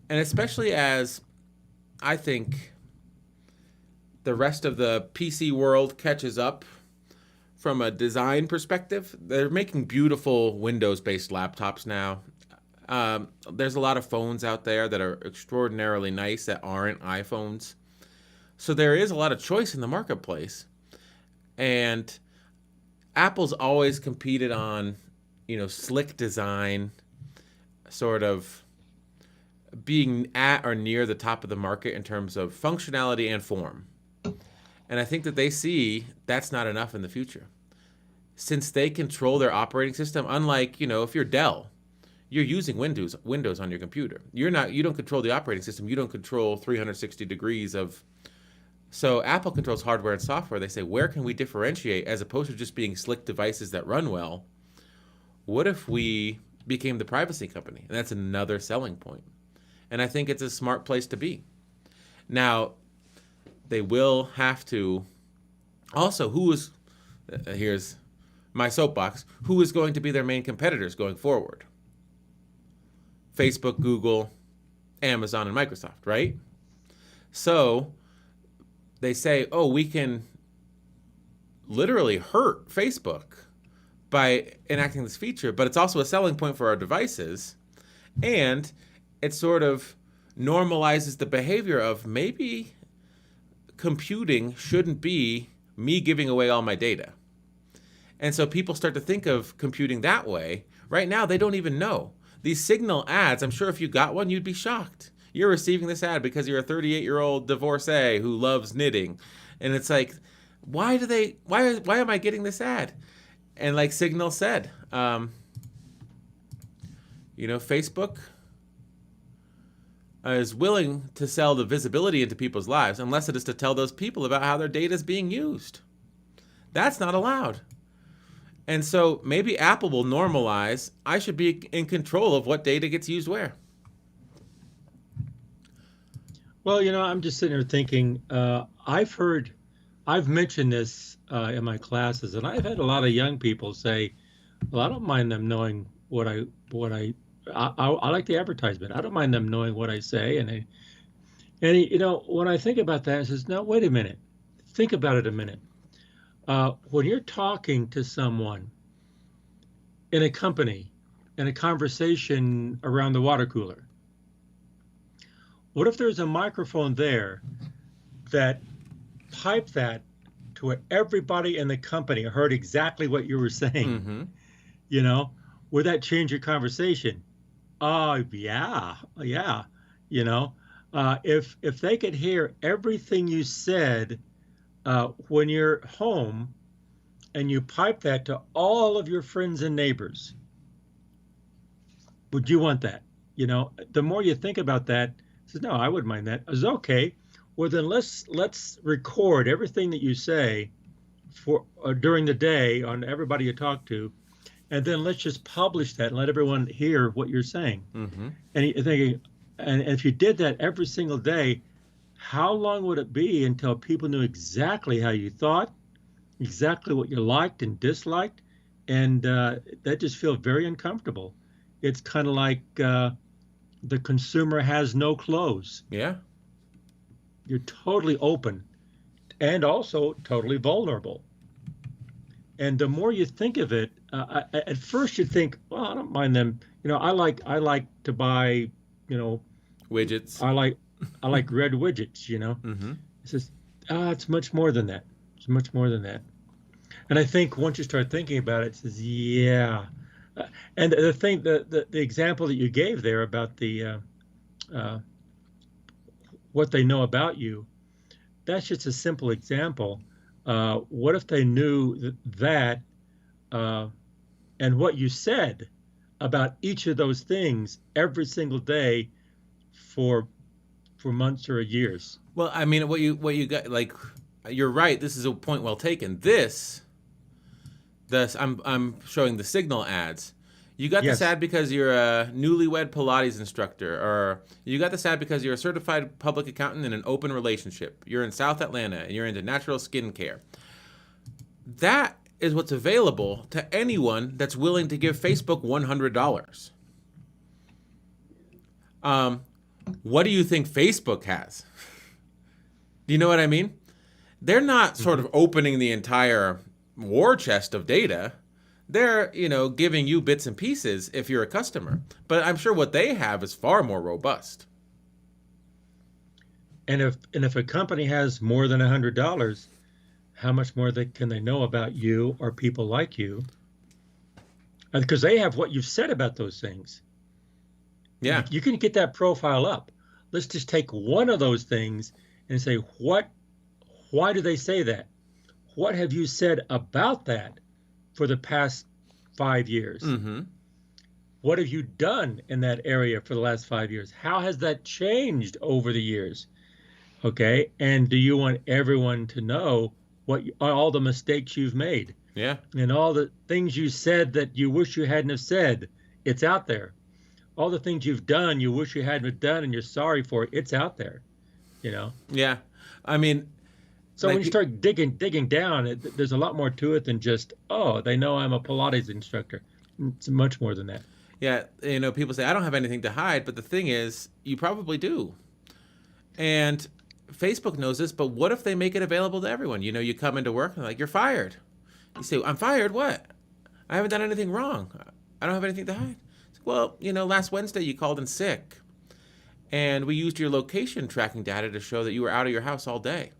and especially as I think the rest of the PC world catches up from a design perspective, they're making beautiful Windows-based laptops now. There's a lot of phones out there that are extraordinarily nice that aren't iPhones. So there is a lot of choice in the marketplace. And Apple's always competed on, slick design, sort of being at or near the top of the market in terms of functionality and form. And I think that they see that's not enough in the future. Since they control their operating system, unlike, if you're Dell, you're using Windows on your computer. You don't control the operating system. You don't control 360 degrees of. So Apple controls hardware and software. They say, where can we differentiate as opposed to just being slick devices that run well? What if we became the privacy company? And that's another selling point. And I think it's a smart place to be. Now, they will have to. Also, here's my soapbox. Who is going to be their main competitors going forward? Facebook, Google, Amazon, and Microsoft, right? So they say, we can literally hurt Facebook by enacting this feature, but it's also a selling point for our devices. And it sort of normalizes the behavior of maybe computing shouldn't be me giving away all my data. And so people start to think of computing that way. Right now, they don't even know. These Signal ads, I'm sure if you got one, you'd be shocked. You're receiving this ad because you're a 38-year-old divorcee who loves knitting. And it's like, why am I getting this ad? And like Signal said, Facebook is willing to sell the visibility into people's lives unless it is to tell those people about how their data is being used. That's not allowed. And so maybe Apple will normalize, I should be in control of what data gets used where. Well, I'm just sitting here thinking, I've mentioned this in my classes, and I've had a lot of young people say, well, I don't mind them knowing what I like the advertisement. I don't mind them knowing what I say. And when I think about that, I says, no, wait a minute. Think about it a minute. When you're talking to someone in a company, in a conversation around the water cooler, what if there's a microphone there that piped that to where everybody in the company heard exactly what you were saying? Mm-hmm. Would that change your conversation? Oh, yeah. If they could hear everything you said when you're home and you pipe that to all of your friends and neighbors, would you want that? The more you think about that, says, no, I wouldn't mind that. I says, okay, well then let's record everything that you say for during the day on everybody you talk to, and then let's just publish that and let everyone hear what you're saying. Mm-hmm. And you're thinking, and if you did that every single day, how long would it be until people knew exactly how you thought, exactly what you liked and disliked? And that just feels very uncomfortable. It's kind of like the consumer has no clothes. Yeah. You're totally open and also totally vulnerable. And the more you think of it, at first you think, well, I don't mind them. I like to buy, widgets. I like red widgets, Mm-hmm. It says, it's much more than that. It's much more than that. And I think once you start thinking about it says, yeah. And the thing, the example that you gave there about the what they know about you, that's just a simple example. What if they knew that and what you said about each of those things every single day for months or years? Well, I mean, what you got, like, you're right. This is a point well taken. I'm showing the Signal ads. You got Yes. this ad because you're a newlywed Pilates instructor, or you got this ad because you're a certified public accountant in an open relationship. You're in South Atlanta and you're into natural skincare. That is what's available to anyone that's willing to give Facebook $100. Um, what do you think Facebook has? Do you know what I mean? They're not sort Hmm. of opening the entire war chest of data. They're, giving you bits and pieces if you're a customer. But I'm sure what they have is far more robust. And if a company has more than $100, how much more can they know about you or people like you? Because they have what you've said about those things. Yeah. You can get that profile up. Let's just take one of those things and say, why do they say that? What have you said about that for the past 5 years? Mm-hmm. What have you done in that area for the last 5 years? How has that changed over the years? Okay. And do you want everyone to know all the mistakes you've made Yeah. and all the things you said that you wish you hadn't have said? It's out there. All the things you've done you wish you hadn't have done and you're sorry for it. It's out there. You know. Yeah. I mean, So when you start digging down, there's a lot more to it than just, oh, they know I'm a Pilates instructor. It's much more than that. yeah, people say, I don't have anything to hide. But the thing is, you probably do. And Facebook knows this, but what if they make it available to everyone? You come into work and like, you're fired. You say, I'm fired? What? I haven't done anything wrong. I don't have anything to hide. Well, last Wednesday you called in sick, and we used your location tracking data to show that you were out of your house all day.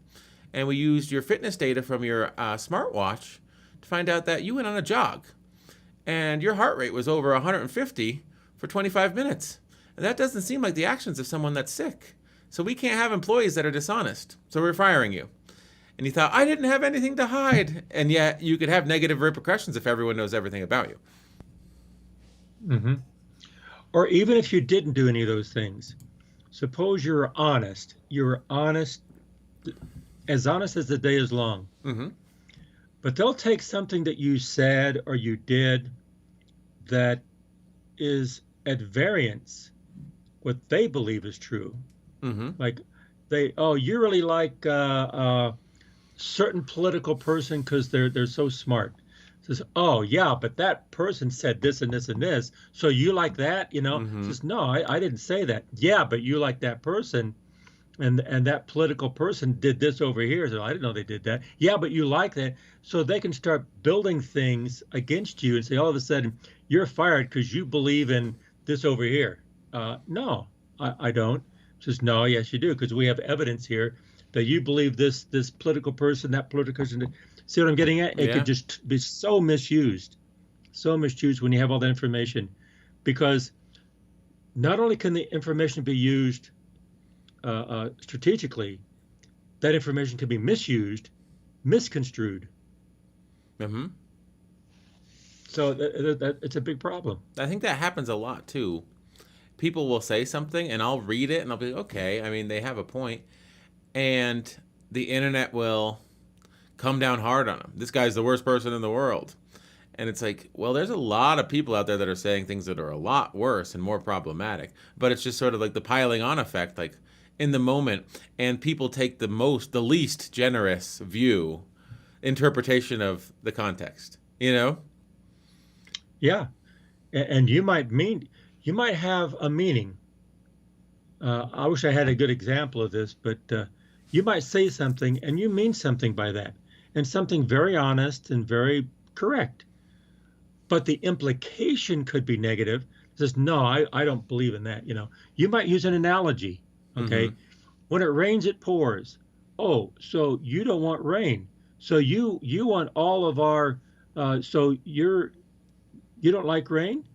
And we used your fitness data from your smartwatch to find out that you went on a jog, and your heart rate was over 150 for 25 minutes. And that doesn't seem like the actions of someone that's sick. So we can't have employees that are dishonest. So we're firing you. And you thought, I didn't have anything to hide. And yet you could have negative repercussions if everyone knows everything about you. Hmm. Or even if you didn't do any of those things, suppose you're honest. You're honest, as honest as the day is long. Mm-hmm. But they'll take something that you said or you did that is at variance what they believe is true. Mm-hmm. Like you really like certain political person because they're so smart. Says, oh yeah, but that person said this and this and this, so you like that, Mm-hmm. Says, no, I didn't say that. Yeah, but you like that person, and that political person did this over here. So I didn't know they did that. Yeah, but you like that, so they can start building things against you and say all of a sudden you're fired because you believe in this over here. No, I don't. Says, no, yes you do, because we have evidence here that you believe this political person, that political person. See what I'm getting at? It Yeah. could just be so misused when you have all that information, because not only can the information be used strategically, that information can be misused, misconstrued. Mm-hmm. So it's a big problem. I think that happens a lot too. People will say something and I'll read it and I'll be like, okay, I mean, they have a point. And the internet will come down hard on him. This guy's the worst person in the world. And it's like, well, there's a lot of people out there that are saying things that are a lot worse and more problematic. But it's just sort of like the piling on effect, like in the moment. And people take the least generous interpretation of the context, Yeah, and you might have a meaning. I wish I had a good example of this, but you might say something and you mean something by that, and something very honest and very correct. But the implication could be negative. It says, no, I don't believe in that. You might use an analogy. Okay. Mm-hmm. When it rains, it pours. Oh, so you don't want rain. So you want all of our, so you don't like rain?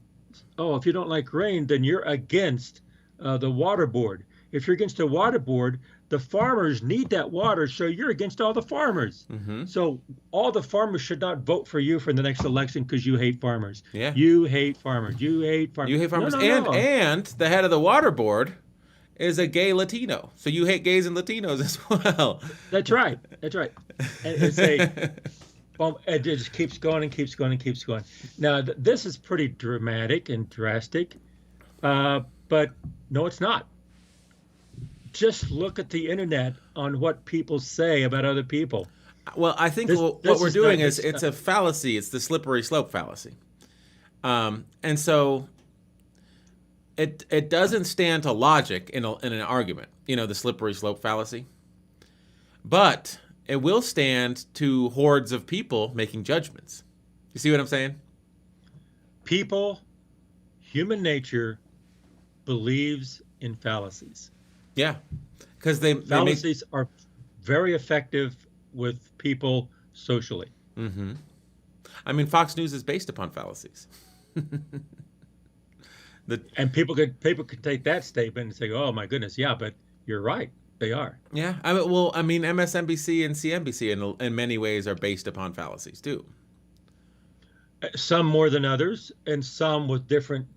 Oh, if you don't like rain, then you're against the water board. If you're against the water board, the farmers need that water, so you're against all the farmers. Mm-hmm. So all the farmers should not vote for you for the next election because you hate farmers. Yeah. You hate farmers. You hate farmers. You hate farmers. No. And the head of the water board is a gay Latino. So you hate gays and Latinos as well. That's right. And it's it just keeps going and keeps going and keeps going. Now, this is pretty dramatic and drastic, but no, it's not. Just look at the internet on what people say about other people. Well, I think what we're doing is it's a fallacy. It's the slippery slope fallacy. And so it doesn't stand to logic in an argument. The slippery slope fallacy. But it will stand to hordes of people making judgments. You see what I'm saying? People, human nature believes in fallacies. Yeah, because they fallacies are very effective with people socially. Mm-hmm. I mean, Fox News is based upon fallacies. And people could take that statement and say, "Oh my goodness, yeah, but you're right, they are." Yeah, I mean, MSNBC and CNBC in many ways are based upon fallacies too. Some more than others, and some with different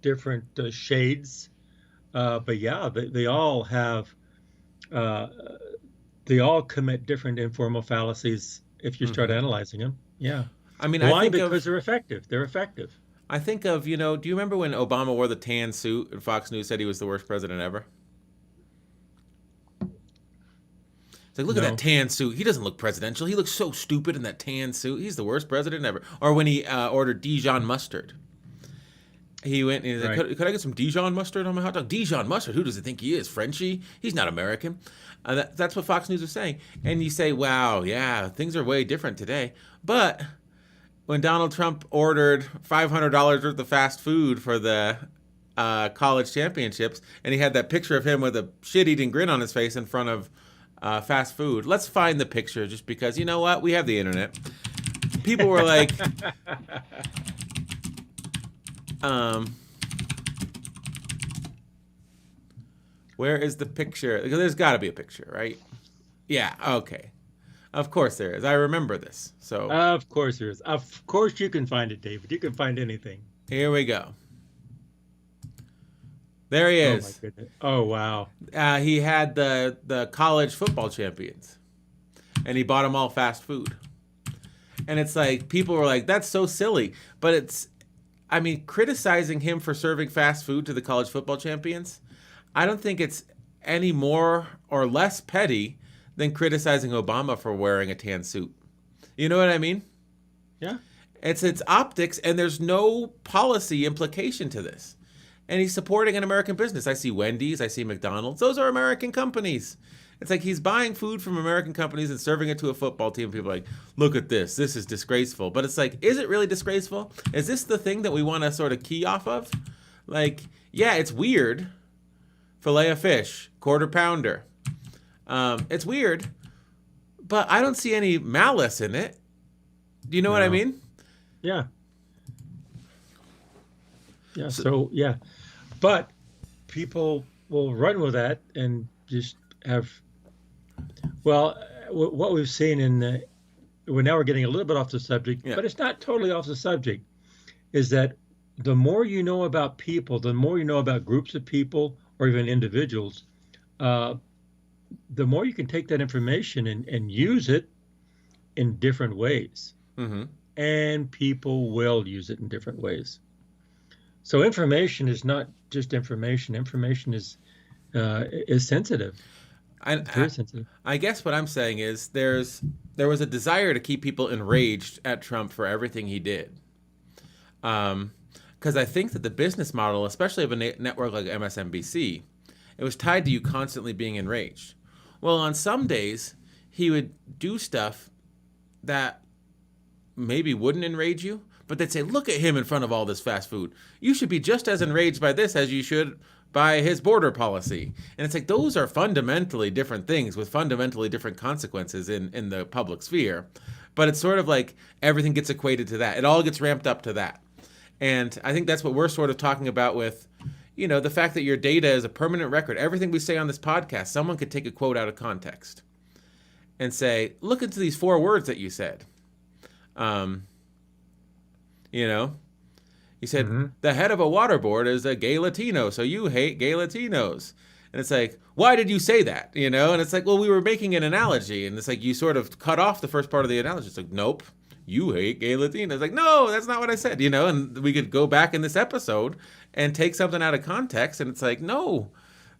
shades. But yeah, they all have. They all commit different informal fallacies if you start analyzing them. Yeah. I mean, why? Because they're effective. They're effective. I think of, do you remember when Obama wore the tan suit and Fox News said he was the worst president ever? It's like, look at that tan suit. He doesn't look presidential. He looks so stupid in that tan suit. He's the worst president ever. Or when he ordered Dijon mustard. He went and he's like, could I get some Dijon mustard on my hot dog? Dijon mustard? Who does he think he is? Frenchie? He's not American. That's what Fox News is saying. And you say, wow, yeah, things are way different today. But when Donald Trump ordered $500 worth of fast food for the college championships, and he had that picture of him with a shit-eating grin on his face in front of fast food. Let's find the picture just because, you know what? We have the internet. People were like... where is the picture? Because there's got to be a picture, right? Yeah, okay. Of course there is. I remember this. So of course there is. Of course you can find it, David. You can find anything. Here we go. There he is. Oh my goodness. Oh wow. He had the college football champions, and he bought them all fast food. And it's like people were like, "That's so silly," but I mean, criticizing him for serving fast food to the college football champions, I don't think it's any more or less petty than criticizing Obama for wearing a tan suit. You know what I mean? Yeah. It's optics, and there's no policy implication to this. And he's supporting an American business. I see Wendy's, I see McDonald's. Those are American companies. It's like he's buying food from American companies and serving it to a football team. People are like, look at this. This is disgraceful. But it's like, is it really disgraceful? Is this the thing that we want to sort of key off of? Like, yeah, it's weird. Filet of fish, quarter pounder. It's weird, but I don't see any malice in it. Do you know what I mean? Yeah. Yeah. So yeah, but people will run with that and just have. Well, what we've seen we're getting a little bit off the subject, but it's not totally off the subject. Is that the more you know about people, the more you know about groups of people or even individuals, the more you can take that information and use it in different ways. Mm-hmm. And people will use it in different ways. So information is not just information. Information is sensitive. It's very sensitive. I guess what I'm saying is there was a desire to keep people enraged at Trump for everything he did. Because I think that the business model, especially of a network like MSNBC, it was tied to you constantly being enraged. Well, on some days, he would do stuff that maybe wouldn't enrage you, but they'd say, look at him in front of all this fast food. You should be just as enraged by this as you should by his border policy. And it's like, those are fundamentally different things with fundamentally different consequences in the public sphere. But it's sort of like everything gets equated to that. It all gets ramped up to that. And I think that's what we're sort of talking about with, the fact that your data is a permanent record. Everything we say on this podcast, someone could take a quote out of context and say, look into these 4 words that you said. You said, the head of a water board is a gay Latino, so you hate gay Latinos. And it's like, why did you say that? And it's like, well, we were making an analogy. And it's like, you sort of cut off the first part of the analogy. It's like, nope, you hate gay Latinos. It's like, no, that's not what I said, and we could go back in this episode and take something out of context. And it's like, no,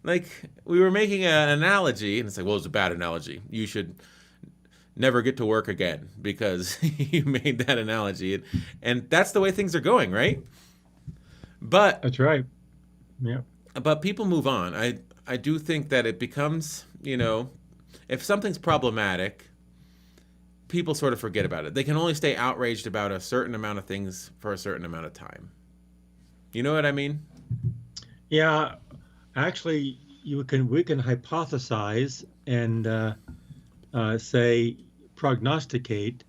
like we were making an analogy. And it's like, well, it's a bad analogy. You should never get to work again because you made that analogy. And that's the way things are going, right? But that's right. Yeah. but people move on. I do think that it becomes, if something's problematic, people sort of forget about it. They can only stay outraged about a certain amount of things for a certain amount of time. You know what I mean? Yeah, actually, we can hypothesize and say prognosticate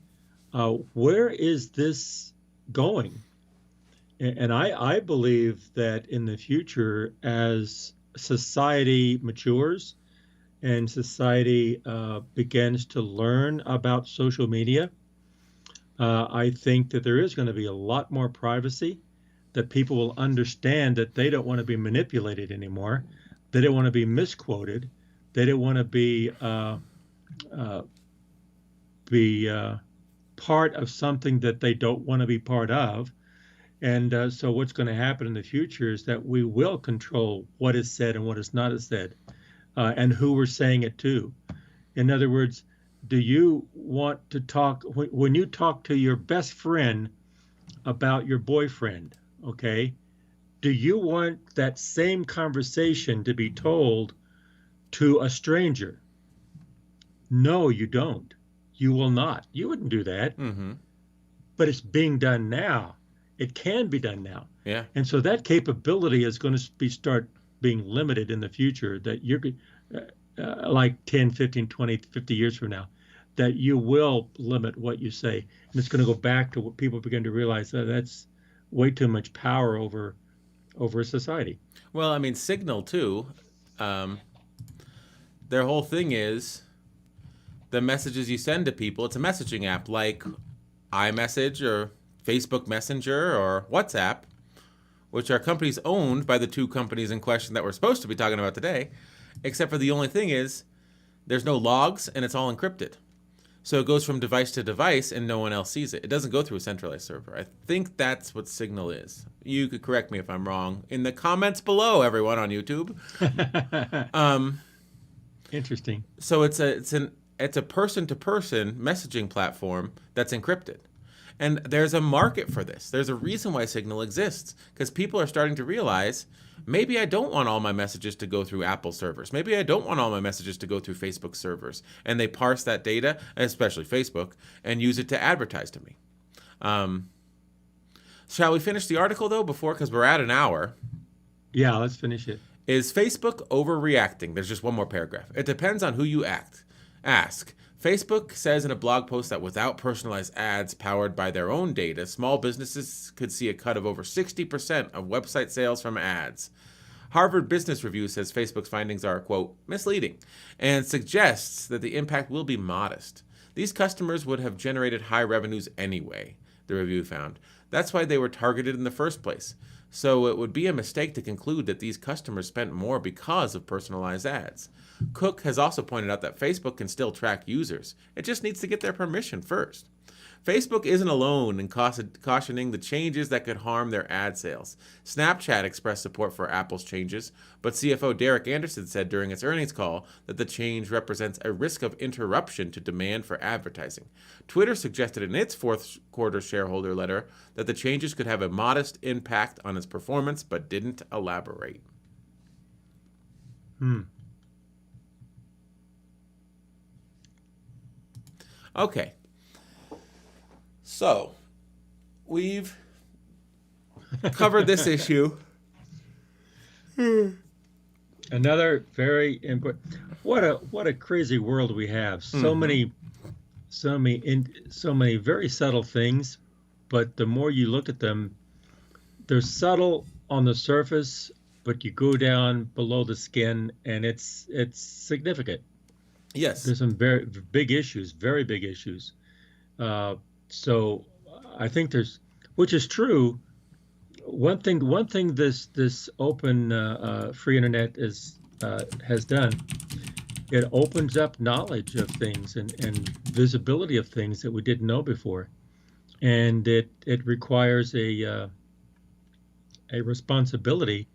where is this going? And I believe that in the future, as society matures and society begins to learn about social media, I think that there is going to be a lot more privacy, that people will understand that they don't want to be manipulated anymore. They don't want to be misquoted. They don't want to uh, be part of something that they don't want to be part of. And so what's going to happen in the future is that we will control what is said and what is not said, and who we're saying it to. In other words, do you want to talk when you talk to your best friend about your boyfriend, okay? Do you want that same conversation to be told to a stranger? No, you don't. You will not. You wouldn't do that. Mm-hmm. But it's being done now. It can be done now. Yeah. And so that capability is going to start being limited in the future, that you're like 10, 15, 20, 50 years from now, that you will limit what you say. And it's going to go back to what people begin to realize, that that's way too much power over society. Well, I mean, Signal too. Um, their whole thing is the messages you send to people. It's a messaging app like iMessage or Facebook Messenger or WhatsApp, which are companies owned by the two companies in question that we're supposed to be talking about today, except for the only thing is there's no logs and it's all encrypted. So it goes from device to device and no one else sees it. It doesn't go through a centralized server. I think that's what Signal is. You could correct me if I'm wrong in the comments below, everyone on YouTube. Interesting. So it's a person-to-person messaging platform that's encrypted. And there's a market for this. There's a reason why Signal exists, because people are starting to realize maybe I don't want all my messages to go through Apple servers. Maybe I don't want all my messages to go through Facebook servers. And they parse that data, especially Facebook, and use it to advertise to me. Shall we finish the article, though, because we're at an hour? Yeah, let's finish it. Is Facebook overreacting? There's just one more paragraph. It depends on who you ask. Facebook says in a blog post that without personalized ads powered by their own data, small businesses could see a cut of over 60% of website sales from ads. Harvard Business Review says Facebook's findings are, quote, misleading, and suggests that the impact will be modest. These customers would have generated high revenues anyway, the review found. That's why they were targeted in the first place. So it would be a mistake to conclude that these customers spent more because of personalized ads. Cook has also pointed out that Facebook can still track users. It just needs to get their permission first. Facebook isn't alone in cautioning the changes that could harm their ad sales. Snapchat expressed support for Apple's changes, but CFO Derek Anderson said during its earnings call that the change represents a risk of interruption to demand for advertising. Twitter suggested in its fourth quarter shareholder letter that the changes could have a modest impact on its performance, but didn't elaborate. Okay. So, we've covered this issue. Another very important. What a crazy world we have. So many very subtle things, but the more you look at them, they're subtle on the surface, but you go down below the skin, and it's significant. Yes. There's some very big issues, very big issues. So I think which is true. One thing this open free internet has done. It opens up knowledge of things and visibility of things that we didn't know before, and it requires a responsibility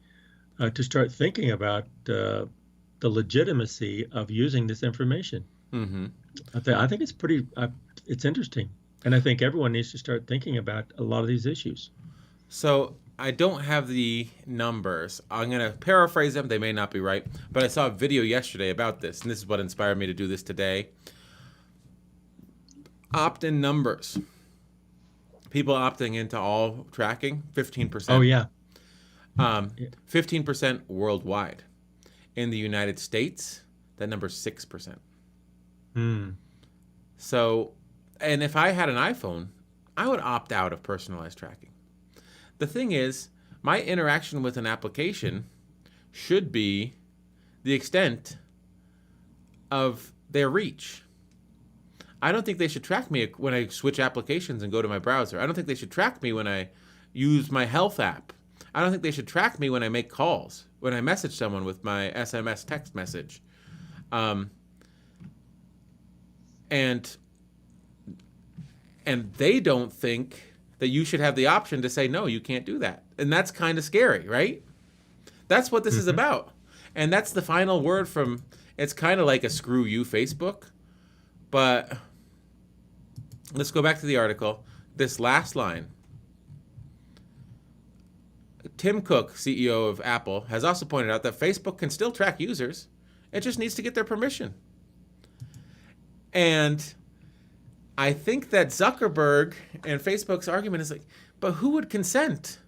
to start thinking about the legitimacy of using this information. Mm-hmm. I think it's it's interesting, and I think everyone needs to start thinking about a lot of these issues. So I don't have the numbers. I'm going to paraphrase them. They may not be right. But I saw a video yesterday about this, and this is what inspired me to do this today. Opt-in numbers. People opting into all tracking, 15%. Oh, yeah. 15% worldwide. In the United States, that number's 6%. So, and if I had an iPhone, I would opt out of personalized tracking. The thing is, my interaction with an application should be the extent of their reach. I don't think they should track me when I switch applications and go to my browser. I don't think they should track me when I use my health app. I don't think they should track me when I make calls, when I message someone with my SMS text message. And they don't think that you should have the option to say, no, you can't do that. And that's kind of scary, right? That's what this is about. And that's the final word from, it's kind of like a screw you, Facebook. But let's go back to the article. This last line. Tim Cook, CEO of Apple, has also pointed out that Facebook can still track users. It just needs to get their permission. And I think that Zuckerberg and Facebook's argument is like, but who would consent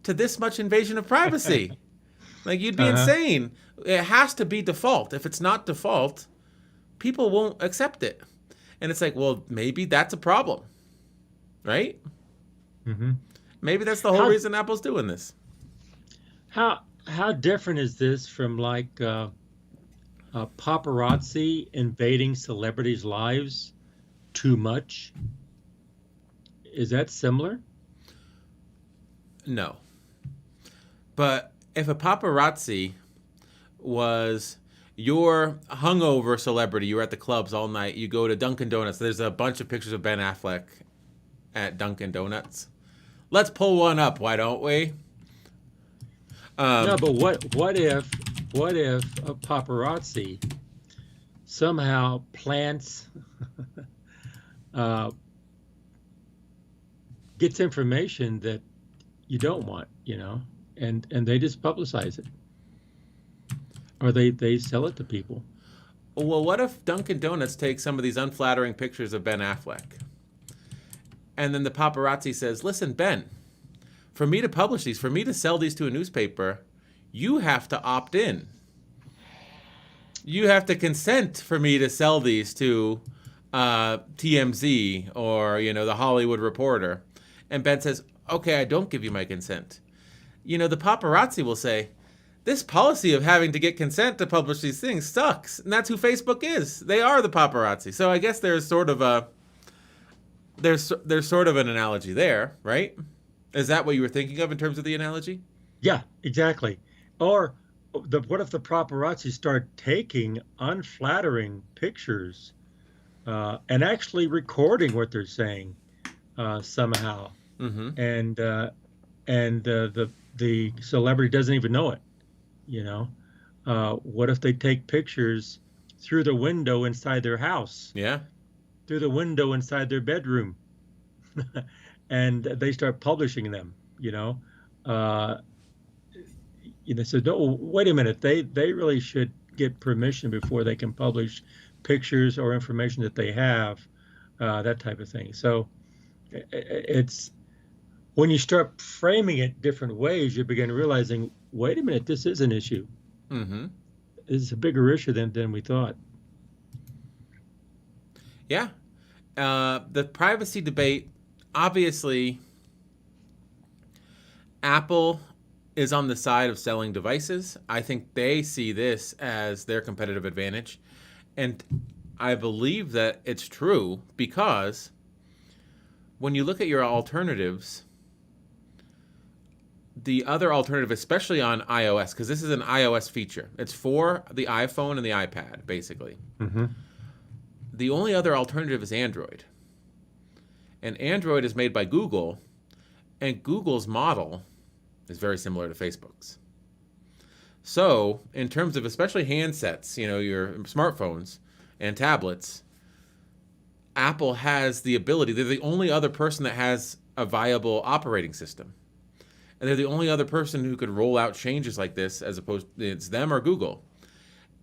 to this much invasion of privacy? Like, you'd be insane. It has to be default. If it's not default, people won't accept it. And it's like, well, maybe that's a problem, right? Maybe that's the whole reason Apple's doing this. How different is this from like paparazzi invading celebrities' lives too much? Is that similar? No. But if a paparazzi was your hungover celebrity, you were at the clubs all night, you go to Dunkin' Donuts, there's a bunch of pictures of Ben Affleck at Dunkin' Donuts. Let's pull one up, why don't we? No, but what if a paparazzi somehow plants gets information that you don't want, and they just publicize it, or they sell it to people. Well, what if Dunkin' Donuts takes some of these unflattering pictures of Ben Affleck, and then the paparazzi says, listen, Ben, for me to publish these, for me to sell these to a newspaper, you have to opt in. You have to consent for me to sell these to TMZ or, the Hollywood Reporter. And Ben says, okay, I don't give you my consent. The paparazzi will say, this policy of having to get consent to publish these things sucks. And that's who Facebook is. They are the paparazzi. So I guess there's sort of an analogy there, right? Is that what you were thinking of in terms of the analogy? Yeah, exactly. Or what if the paparazzi start taking unflattering pictures and actually recording what they're saying somehow, and the celebrity doesn't even know it? What if they take pictures through the window inside their house? Yeah. Through the window inside their bedroom. And they start publishing them, so no, wait a minute, they really should get permission before they can publish pictures or information that they have, that type of thing. So it's when you start framing it different ways, you begin realizing, wait a minute, this is an issue. It's a bigger issue than we thought. Yeah. The privacy debate, obviously, Apple is on the side of selling devices. I think they see this as their competitive advantage. And I believe that it's true because when you look at your alternatives, the other alternative, especially on iOS, because this is an iOS feature, it's for the iPhone and the iPad, basically. The only other alternative is Android. And Android is made by Google, and Google's model is very similar to Facebook's. So, in terms of especially handsets, your smartphones and tablets, Apple has the ability, they're the only other person that has a viable operating system. And they're the only other person who could roll out changes like this, as opposed to it's them or Google.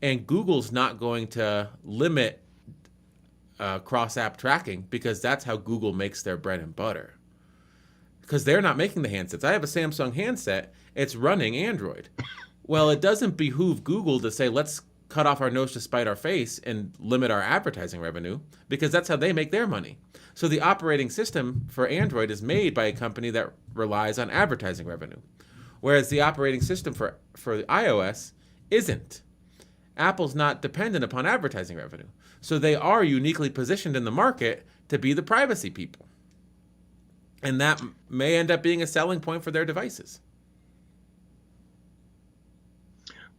And Google's not going to limit cross-app tracking because that's how Google makes their bread and butter. Because they're not making the handsets. I have a Samsung handset. It's running Android. Well, it doesn't behoove Google to say, let's cut off our nose to spite our face and limit our advertising revenue, because that's how they make their money. So the operating system for Android is made by a company that relies on advertising revenue, whereas the operating system for iOS isn't. Apple's not dependent upon advertising revenue. So they are uniquely positioned in the market to be the privacy people. And that may end up being a selling point for their devices.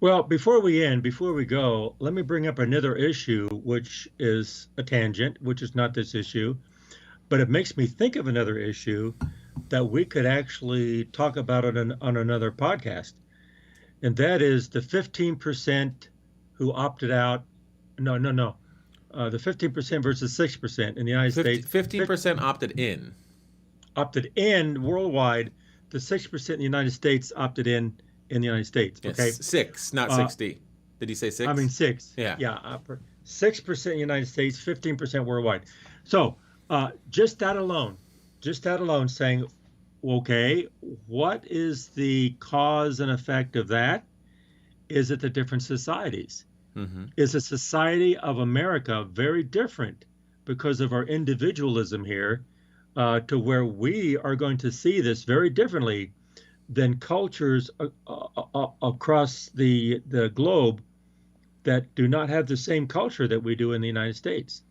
Well, before we go, let me bring up another issue, which is a tangent, which is not this issue, but it makes me think of another issue that we could actually talk about on another podcast. And that is the 15% who opted out. No. The 15% versus 6% in the United States. 15% opted in. Opted in worldwide. The 6% in the United States opted in the United States. Yes, Okay, 6, not 60. Did he say 6? I mean 6. Yeah. 6% in the United States, 15% worldwide. So just that alone, saying, okay, what is the cause and effect of that? Is it the different societies? Mm-hmm. Is a society of America very different because of our individualism here, to where we are going to see this very differently than cultures across the globe that do not have the same culture that we do in the United States?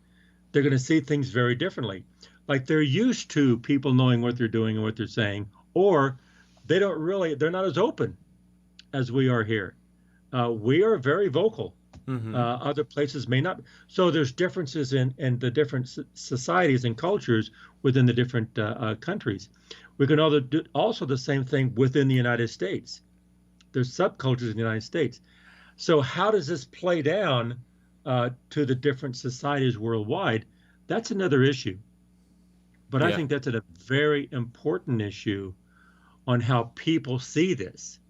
They're going to see things very differently. Like they're used to people knowing what they're doing and what they're saying, or they're not as open as we are here. We are very vocal. Mm-hmm. Other places may not. So there's differences in the different societies and cultures within the different countries. We can also the same thing within the United States. There's subcultures in the United States. So how does this play down to the different societies worldwide? That's another issue. But I think that's a very important issue on how people see this.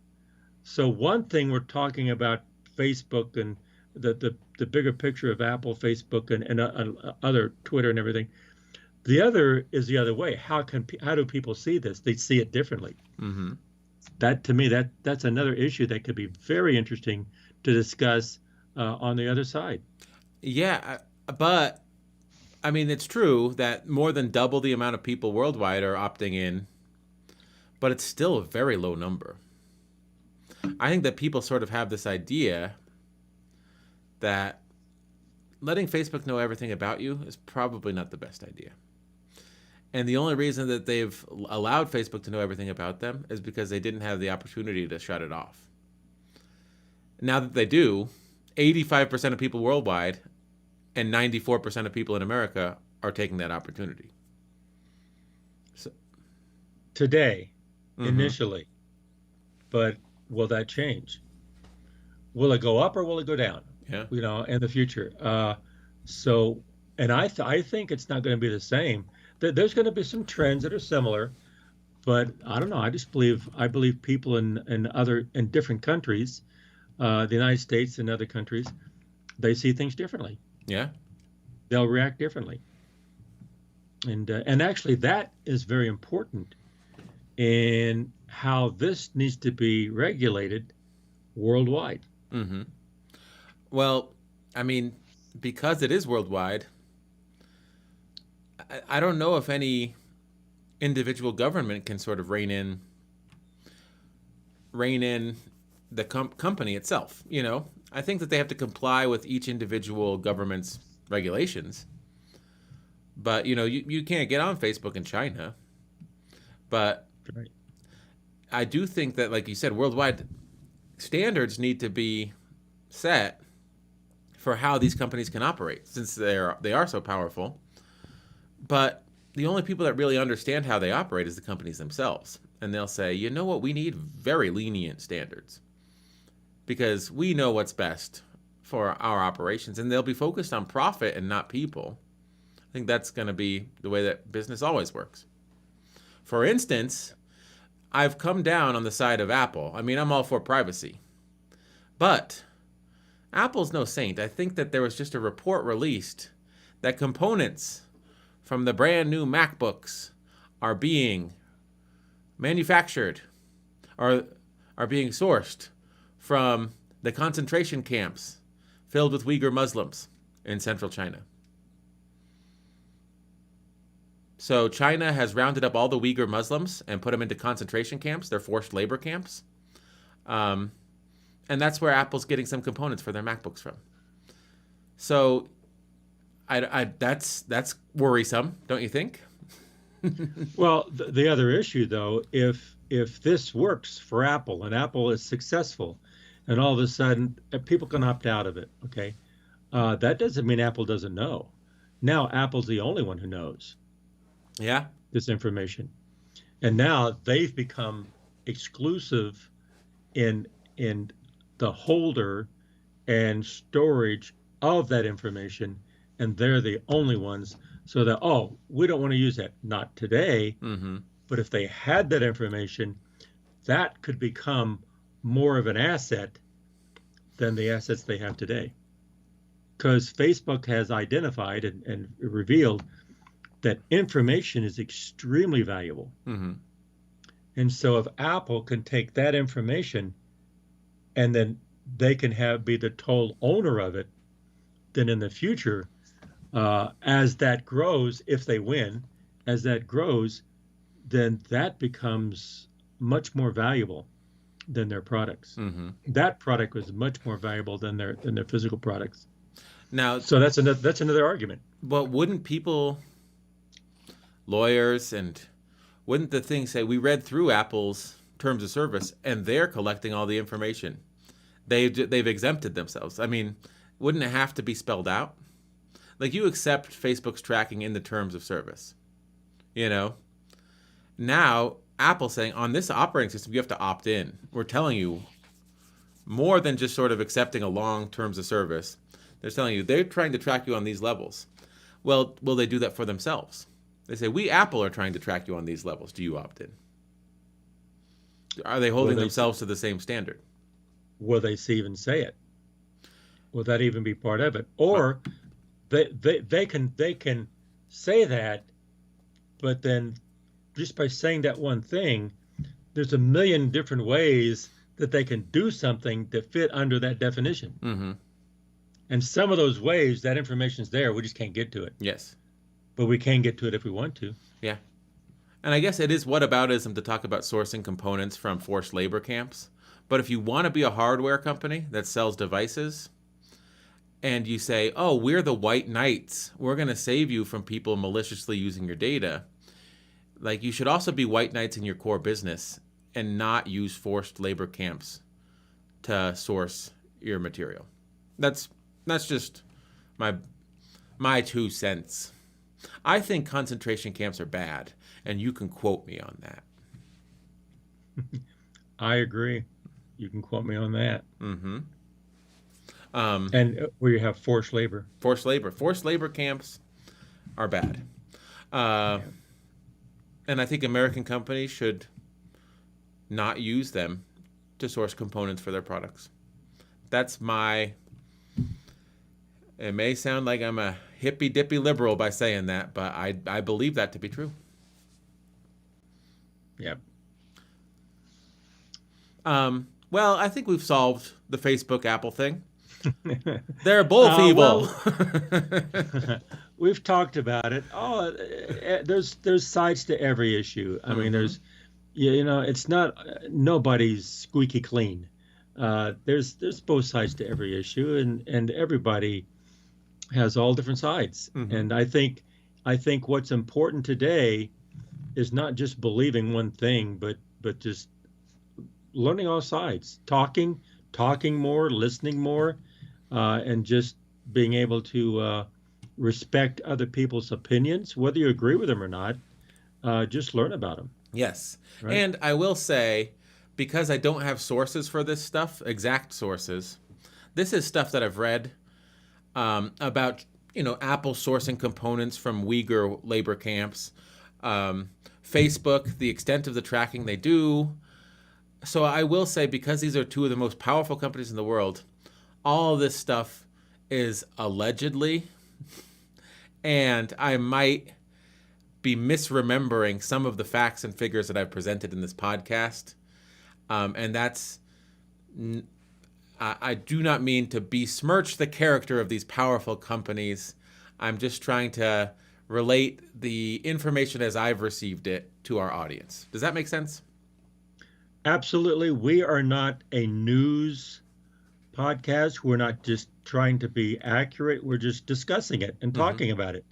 So one thing we're talking about Facebook and the bigger picture of Apple, Facebook, and other Twitter and everything. The other is the other way. How do people see this? They see it differently. Mm-hmm. That to me, that's another issue that could be very interesting to discuss on the other side. Yeah, but I mean, it's true that more than double the amount of people worldwide are opting in, but it's still a very low number. I think that people sort of have this idea that letting Facebook know everything about you is probably not the best idea. And the only reason that they've allowed Facebook to know everything about them is because they didn't have the opportunity to shut it off. Now that they do, 85% of people worldwide and 94% of people in America are taking that opportunity. So, today, mm-hmm. initially, but will that change? Will it go up or will it go down? Yeah. In the future. And I think it's not going to be the same. There's going to be some trends that are similar, but I don't know. I believe people in different countries, the United States and other countries, they see things differently. Yeah. They'll react differently. And actually that is very important in how this needs to be regulated worldwide. Mm-hmm. Well, I mean, because it is worldwide, I don't know if any individual government can sort of rein in the company itself. I think that they have to comply with each individual government's regulations. But, you can't get on Facebook in China. But right. I do think that, like you said, worldwide standards need to be set for how these companies can operate, since they are so powerful. But the only people that really understand how they operate is the companies themselves. And they'll say, you know what, we need very lenient standards because we know what's best for our operations, and they'll be focused on profit and not people. I think that's going to be the way that business always works. For instance, I've come down on the side of Apple. I mean, I'm all for privacy. But Apple's no saint. I think that there was just a report released that components from the brand new MacBooks are being manufactured or are being sourced from the concentration camps filled with Uyghur Muslims in central China. So China has rounded up all the Uyghur Muslims and put them into concentration camps. They're forced labor camps. And that's where Apple's getting some components for their MacBooks from. So that's worrisome, don't you think? Well, the other issue, though, if this works for Apple and Apple is successful, and all of a sudden people can opt out of it, okay, that doesn't mean Apple doesn't know. Now Apple's the only one who knows. Yeah. This information, and now they've become exclusive in the holder and storage of that information, and they're the only ones. So that, oh, we don't want to use that, not today. Mm-hmm. But if they had that information, that could become more of an asset than the assets they have today, because Facebook has identified and revealed that information is extremely valuable. Mm-hmm. And so if Apple can take that information and then they can be the total owner of it, then in the future, as that grows, if they win, as that grows, then that becomes much more valuable than their products. Mm-hmm. That product was much more valuable than their physical products. Now, so that's another argument. But wouldn't people, lawyers, and wouldn't the thing say, we read through Apple's terms of service and they're collecting all the information? They've exempted themselves. I mean, wouldn't it have to be spelled out? Like, you accept Facebook's tracking in the terms of service. You know? Now, Apple's saying, on this operating system, you have to opt in. We're telling you more than just sort of accepting a long terms of service. They're telling you they're trying to track you on these levels. Well, will they do that for themselves? They say, we, Apple, are trying to track you on these levels. Do you opt in? Are they holding themselves to the same standard? Will they even say it? Will that even be part of it? Or they can say that, but then just by saying that one thing, there's a million different ways that they can do something that fit under that definition. Mm-hmm. And some of those ways, that information's there. We just can't get to it. Yes. But we can get to it if we want to. Yeah. And I guess it is whataboutism to talk about sourcing components from forced labor camps. But if you want to be a hardware company that sells devices, and you say, oh, we're the white knights, we're going to save you from people maliciously using your data, like, you should also be white knights in your core business and not use forced labor camps to source your material. That's just my 2 cents. I think concentration camps are bad, and you can quote me on that. I agree. You can quote me on that. Mm-hmm. And where you have forced labor. Forced labor camps are bad. And I think American companies should not use them to source components for their products. That's it may sound like I'm a hippy-dippy liberal by saying that, but I believe that to be true. Yep. Well, I think we've solved the Facebook Apple thing. They're both evil. Well, we've talked about it. Oh, there's sides to every issue. I mean, there's, it's not nobody's squeaky clean. There's both sides to every issue, and everybody has all different sides. Mm-hmm. And I think what's important today is not just believing one thing, but just learning all sides, talking more, listening more, and just being able to respect other people's opinions, whether you agree with them or not. Just learn about them. Yes. Right? And I will say, because I don't have sources for this stuff, exact sources, this is stuff that I've read about, Apple sourcing components from Uyghur labor camps, Facebook, the extent of the tracking they do. So I will say, because these are two of the most powerful companies in the world, all of this stuff is allegedly, and I might be misremembering some of the facts and figures that I've presented in this podcast. And that's, I do not mean to besmirch the character of these powerful companies. I'm just trying to relate the information as I've received it to our audience. Does that make sense? Absolutely. We are not a news podcast. We're not just trying to be accurate. We're just discussing it and talking about it.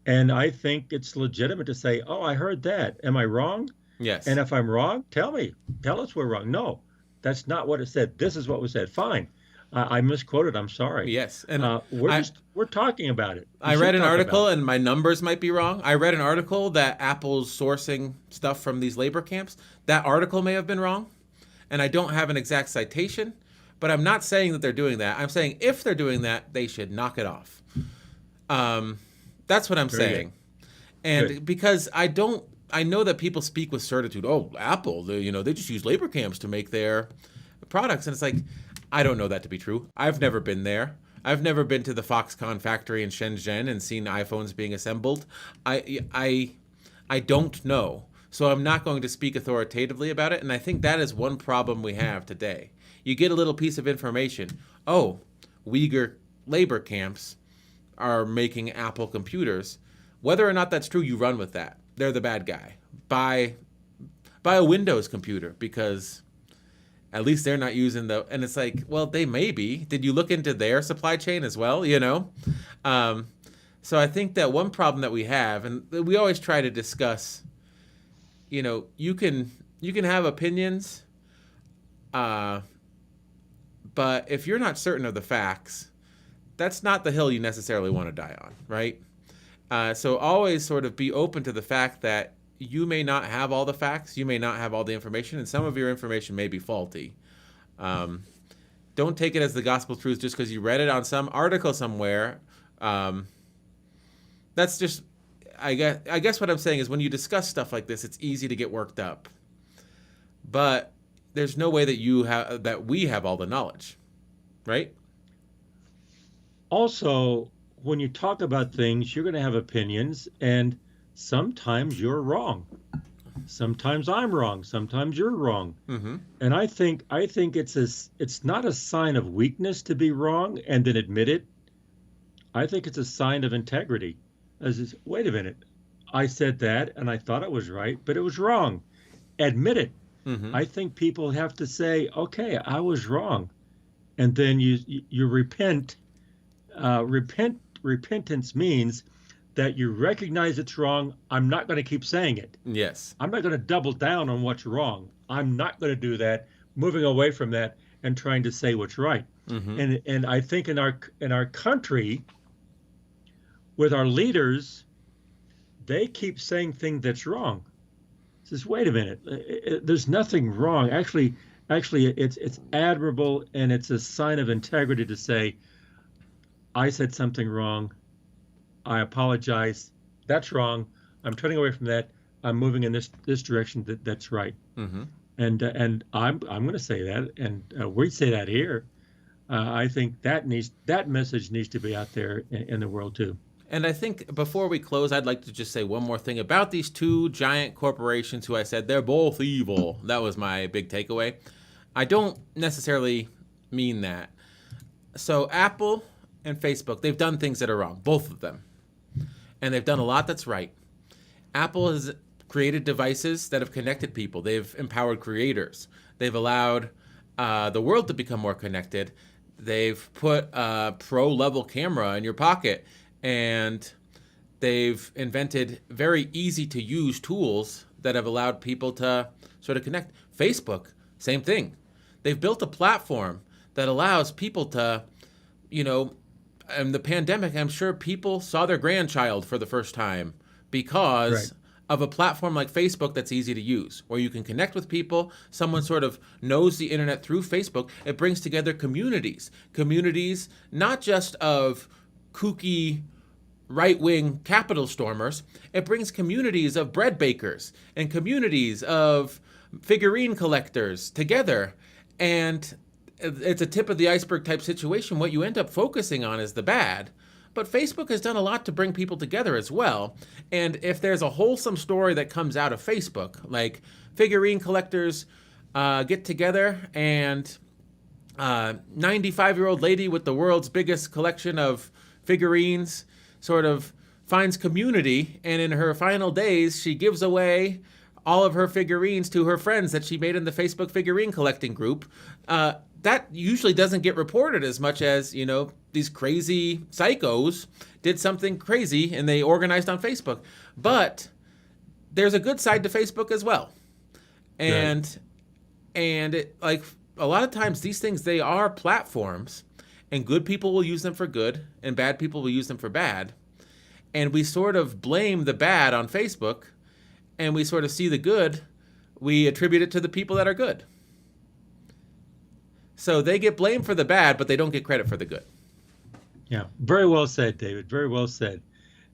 And I think it's legitimate to say, oh, I heard that. Am I wrong? Yes. And if I'm wrong, tell me. Tell us we're wrong. No, that's not what it said. This is what was said. Fine. I misquoted. I'm sorry. Yes. And we're talking about it. I read an article, and my numbers might be wrong. I read an article that Apple's sourcing stuff from these labor camps. That article may have been wrong, and I don't have an exact citation, but I'm not saying that they're doing that. I'm saying if they're doing that, they should knock it off. That's what I'm saying. Good. And Good. Because I know that people speak with certitude. Oh, Apple, they just use labor camps to make their products. And it's like, I don't know that to be true. I've never been there. I've never been to the Foxconn factory in Shenzhen and seen iPhones being assembled. I don't know. So I'm not going to speak authoritatively about it. And I think that is one problem we have today. You get a little piece of information. Oh, Uyghur labor camps are making Apple computers. Whether or not that's true, you run with that. They're the bad guy. Buy a Windows computer, because at least they're not using the... And it's like, well, they may be. Did you look into their supply chain as well, So I think that one problem that we have, and we always try to discuss, you can have opinions, but if you're not certain of the facts, that's not the hill you necessarily want to die on, right? So always sort of be open to the fact that you may not have all the facts, you may not have all the information, and some of your information may be faulty. Don't take it as the gospel truth just because you read it on some article somewhere. That's just, I guess what I'm saying is, when you discuss stuff like this, it's easy to get worked up. But there's no way that we have all the knowledge, right? Also, when you talk about things, you're going to have opinions, and sometimes you're wrong. Sometimes I'm wrong. Sometimes you're wrong. Mm-hmm. And I think it's not a sign of weakness to be wrong and then admit it. I think it's a sign of integrity. Wait a minute, I said that and I thought it was right, but it was wrong. Admit it. Mm-hmm. I think people have to say, okay, I was wrong, and then you repent. Repentance means that you recognize it's wrong. I'm not going to keep saying it. Yes. I'm not going to double down on what's wrong. I'm not going to do that, moving away from that and trying to say what's right. Mm-hmm. And I think in our country, with our leaders, they keep saying things that's wrong. It says, wait a minute, there's nothing wrong. Actually, it's admirable, and it's a sign of integrity to say, I said something wrong. I apologize. That's wrong. I'm turning away from that. I'm moving in this direction. That's right. Mm-hmm. And I'm going to say that, and we say that here. I think that message needs to be out there in the world too. And I think before we close, I'd like to just say one more thing about these two giant corporations who I said they're both evil. That was my big takeaway. I don't necessarily mean that. So Apple and Facebook, they've done things that are wrong, both of them. And they've done a lot that's right. Apple has created devices that have connected people. They've empowered creators. They've allowed the world to become more connected. They've put a pro-level camera in your pocket, and they've invented very easy-to-use tools that have allowed people to sort of connect. Facebook, same thing. They've built a platform that allows people to, in the pandemic, I'm sure people saw their grandchild for the first time because of a platform like Facebook that's easy to use, where you can connect with people. Someone sort of knows the internet through Facebook. It brings together communities not just of kooky right-wing Capitol stormers. It brings communities of bread bakers and communities of figurine collectors together. And it's a tip of the iceberg type situation. What you end up focusing on is the bad. But Facebook has done a lot to bring people together as well. And if there's a wholesome story that comes out of Facebook, like figurine collectors get together and 95-year-old lady with the world's biggest collection of figurines sort of finds community, and in her final days, she gives away all of her figurines to her friends that she made in the Facebook figurine collecting group. That usually doesn't get reported as much as, these crazy psychos did something crazy and they organized on Facebook. But there's a good side to Facebook as well. And it, like, a lot of times these things, they are platforms, and good people will use them for good and bad people will use them for bad. And we sort of blame the bad on Facebook, and we sort of see the good, we attribute it to the people that are good. So they get blamed for the bad, but they don't get credit for the good. Yeah, very well said, David. Very well said.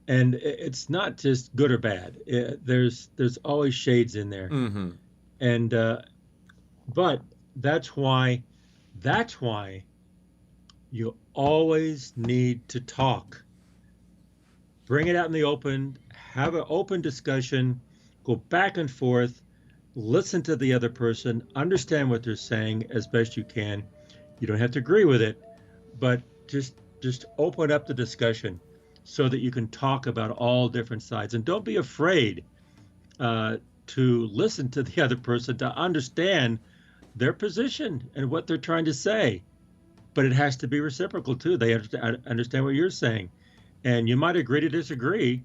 And it's not just good or bad. There's always shades in there. Mm-hmm. And but that's why you always need to talk. Bring it out in the open. Have an open discussion. Go back and forth. Listen to the other person. Understand what they're saying as best you can. You don't have to agree with it, but just open up the discussion so that you can talk about all different sides. And don't be afraid to listen to the other person, to understand their position and what they're trying to say. But it has to be reciprocal too. They understand what you're saying. And you might agree to disagree,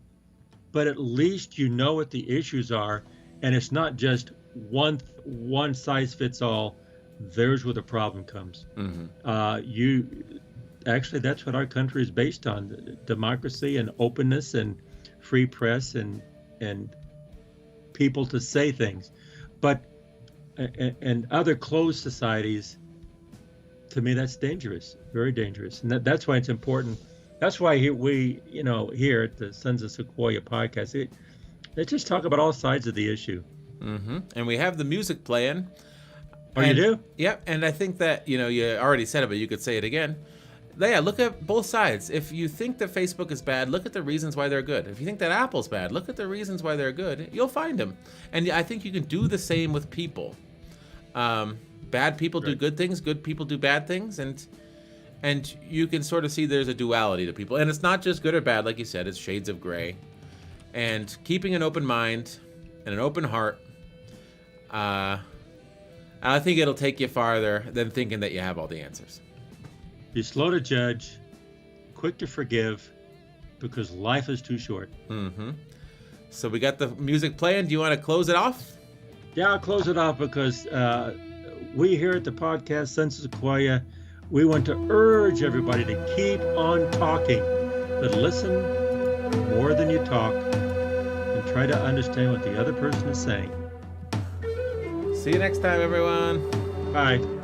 but at least you know what the issues are. And it's not just one size fits all. There's where the problem comes. Mm-hmm. Actually, that's what our country is based on: democracy and openness and free press and people to say things. But and other closed societies, to me, that's dangerous, very dangerous. And that's why it's important. That's why we, here at the Sons of Sequoia podcast, let's just talk about all sides of the issue. Mm-hmm. And we have the music playing. Oh, you do? Yep. And I think that, you already said it, but you could say it again. Yeah, look at both sides. If you think that Facebook is bad, look at the reasons why they're good. If you think that Apple's bad, look at the reasons why they're good. You'll find them. And I think you can do the same with people. Bad people do good things, good people do bad things, and you can sort of see there's a duality to people. And it's not just good or bad, like you said, it's shades of gray. And keeping an open mind and an open heart, I think it'll take you farther than thinking that you have all the answers. Be slow to judge, quick to forgive, because life is too short. Mm-hmm. So we got the music playing. Do you want to close it off? Yeah, I'll close it off because we here at the podcast Sons of Sequoia, we want to urge everybody to keep on talking, but listen more than you talk, and try to understand what the other person is saying. See you next time, everyone. Bye.